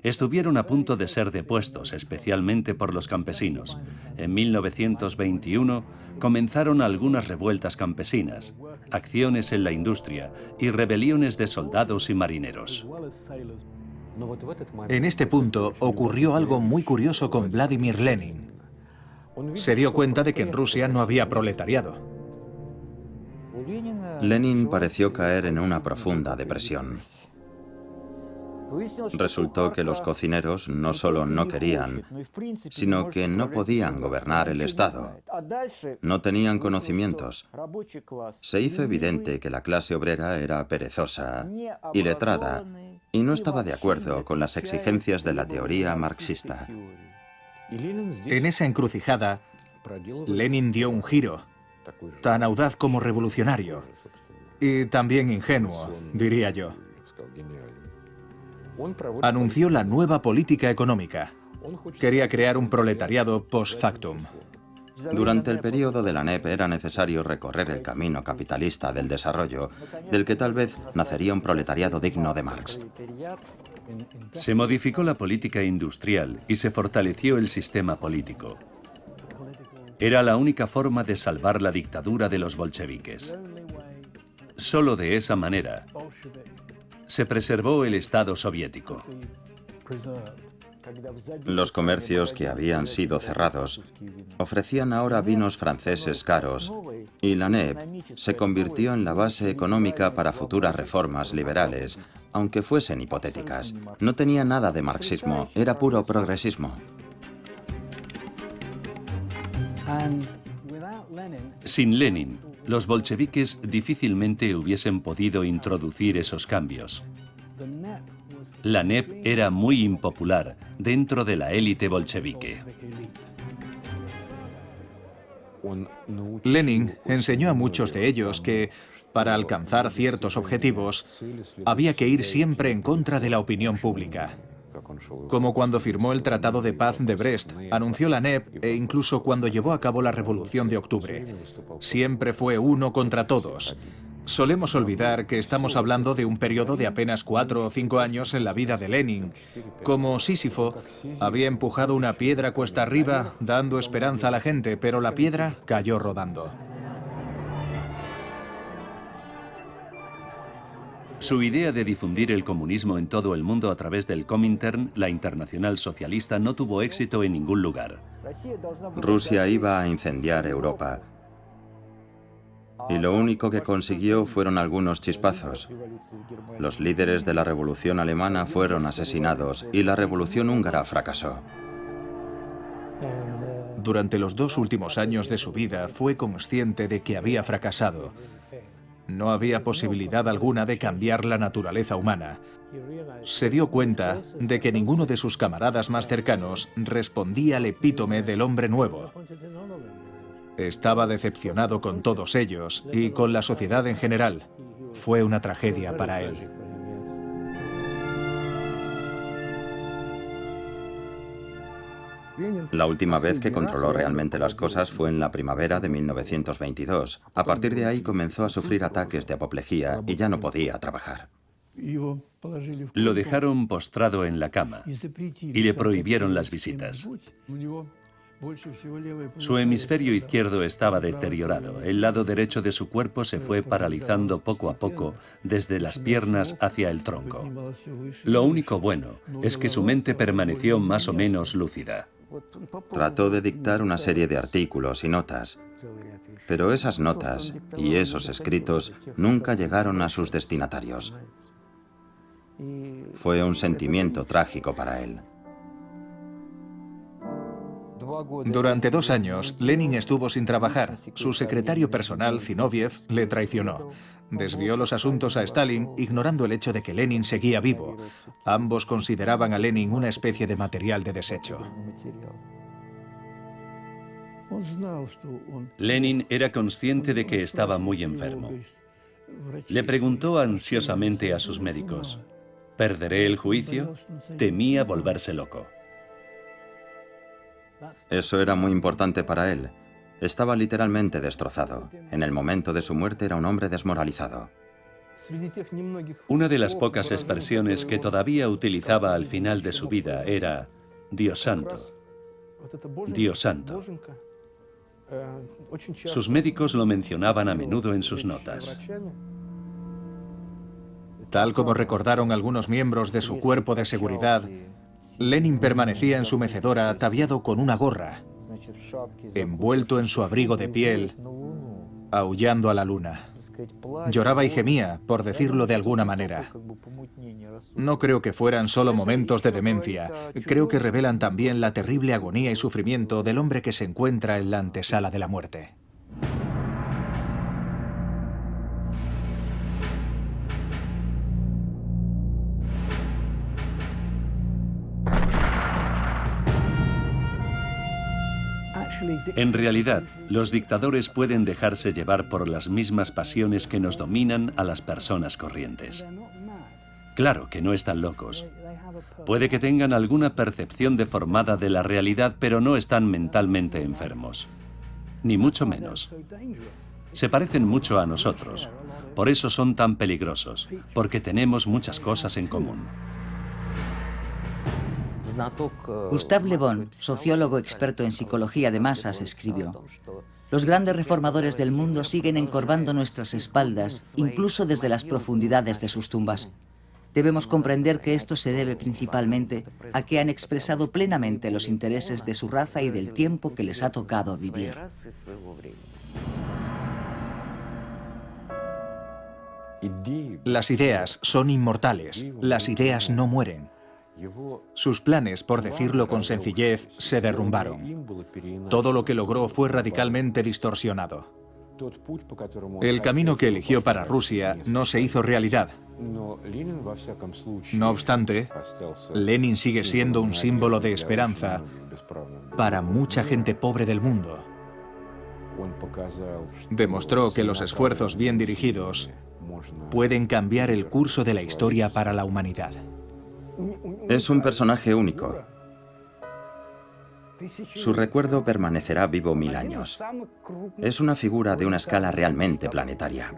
Estuvieron a punto de ser depuestos, especialmente por los campesinos. En 1921 comenzaron algunas revueltas campesinas, acciones en la industria y rebeliones de soldados y marineros. En este punto ocurrió algo muy curioso con Vladimir Lenin. Se dio cuenta de que en Rusia no había proletariado. Lenin pareció caer en una profunda depresión. Resultó que los cocineros no solo no querían, sino que no podían gobernar el Estado. No tenían conocimientos. Se hizo evidente que la clase obrera era perezosa, iletrada, y no estaba de acuerdo con las exigencias de la teoría marxista. En esa encrucijada, Lenin dio un giro, tan audaz como revolucionario, y también ingenuo, diría yo. Anunció la nueva política económica. Quería crear un proletariado post factum. Durante el periodo de la NEP era necesario recorrer el camino capitalista del desarrollo, del que tal vez nacería un proletariado digno de Marx. Se modificó la política industrial y se fortaleció el sistema político. Era la única forma de salvar la dictadura de los bolcheviques. Solo de esa manera, se preservó el Estado soviético. Los comercios que habían sido cerrados ofrecían ahora vinos franceses caros y la NEP se convirtió en la base económica para futuras reformas liberales, aunque fuesen hipotéticas. No tenía nada de marxismo, era puro progresismo. Sin Lenin, los bolcheviques difícilmente hubiesen podido introducir esos cambios. La NEP era muy impopular dentro de la élite bolchevique. Lenin enseñó a muchos de ellos que, para alcanzar ciertos objetivos, había que ir siempre en contra de la opinión pública. Como cuando firmó el Tratado de Paz de Brest, anunció la NEP e incluso cuando llevó a cabo la Revolución de Octubre. Siempre fue uno contra todos. Solemos olvidar que estamos hablando de un periodo de apenas 4 o 5 años en la vida de Lenin. Como Sísifo, había empujado una piedra cuesta arriba, dando esperanza a la gente, pero la piedra cayó rodando. Su idea de difundir el comunismo en todo el mundo a través del Comintern, la Internacional Socialista, no tuvo éxito en ningún lugar. Rusia iba a incendiar Europa. Y lo único que consiguió fueron algunos chispazos. Los líderes de la Revolución Alemana fueron asesinados y la Revolución Húngara fracasó. Durante los 2 últimos años de su vida fue consciente de que había fracasado. No había posibilidad alguna de cambiar la naturaleza humana. Se dio cuenta de que ninguno de sus camaradas más cercanos respondía al epítome del hombre nuevo. Estaba decepcionado con todos ellos y con la sociedad en general. Fue una tragedia para él. La última vez que controló realmente las cosas fue en la primavera de 1922. A partir de ahí comenzó a sufrir ataques de apoplejía y ya no podía trabajar. Lo dejaron postrado en la cama y le prohibieron las visitas. Su hemisferio izquierdo estaba deteriorado. El lado derecho de su cuerpo se fue paralizando poco a poco desde las piernas hacia el tronco. Lo único bueno es que su mente permaneció más o menos lúcida. Trató de dictar una serie de artículos y notas, pero esas notas y esos escritos nunca llegaron a sus destinatarios. Fue un sentimiento trágico para él. Durante 2 años, Lenin estuvo sin trabajar. Su secretario personal, Zinoviev, le traicionó. Desvió los asuntos a Stalin, ignorando el hecho de que Lenin seguía vivo. Ambos consideraban a Lenin una especie de material de desecho. Lenin era consciente de que estaba muy enfermo. Le preguntó ansiosamente a sus médicos: ¿perderé el juicio? Temía volverse loco. Eso era muy importante para él. Estaba literalmente destrozado. En el momento de su muerte era un hombre desmoralizado. Una de las pocas expresiones que todavía utilizaba al final de su vida era Dios santo. Dios santo. Sus médicos lo mencionaban a menudo en sus notas. Tal como recordaron algunos miembros de su cuerpo de seguridad, Lenin permanecía en su mecedora ataviado con una gorra, envuelto en su abrigo de piel, aullando a la luna. Lloraba y gemía, por decirlo de alguna manera. No creo que fueran solo momentos de demencia. Creo que revelan también la terrible agonía y sufrimiento del hombre que se encuentra en la antesala de la muerte. En realidad, los dictadores pueden dejarse llevar por las mismas pasiones que nos dominan a las personas corrientes. Claro que no están locos. Puede que tengan alguna percepción deformada de la realidad, pero no están mentalmente enfermos. Ni mucho menos. Se parecen mucho a nosotros. Por eso son tan peligrosos, porque tenemos muchas cosas en común. Gustave Le Bon, sociólogo experto en psicología de masas, escribió: los grandes reformadores del mundo siguen encorvando nuestras espaldas, incluso desde las profundidades de sus tumbas. Debemos comprender que esto se debe principalmente a que han expresado plenamente los intereses de su raza y del tiempo que les ha tocado vivir. Las ideas son inmortales, las ideas no mueren. Sus planes, por decirlo con sencillez, se derrumbaron. Todo lo que logró fue radicalmente distorsionado. El camino que eligió para Rusia no se hizo realidad. No obstante, Lenin sigue siendo un símbolo de esperanza para mucha gente pobre del mundo. Demostró que los esfuerzos bien dirigidos pueden cambiar el curso de la historia para la humanidad. Es un personaje único. Su recuerdo permanecerá vivo 1000 años. Es una figura de una escala realmente planetaria.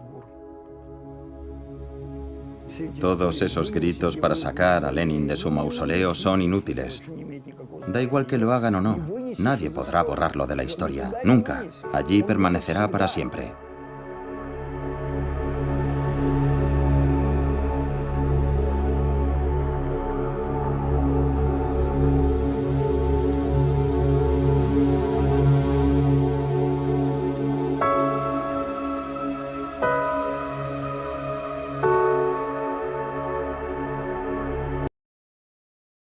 Todos esos gritos para sacar a Lenin de su mausoleo son inútiles. Da igual que lo hagan o no, nadie podrá borrarlo de la historia. Nunca. Allí permanecerá para siempre.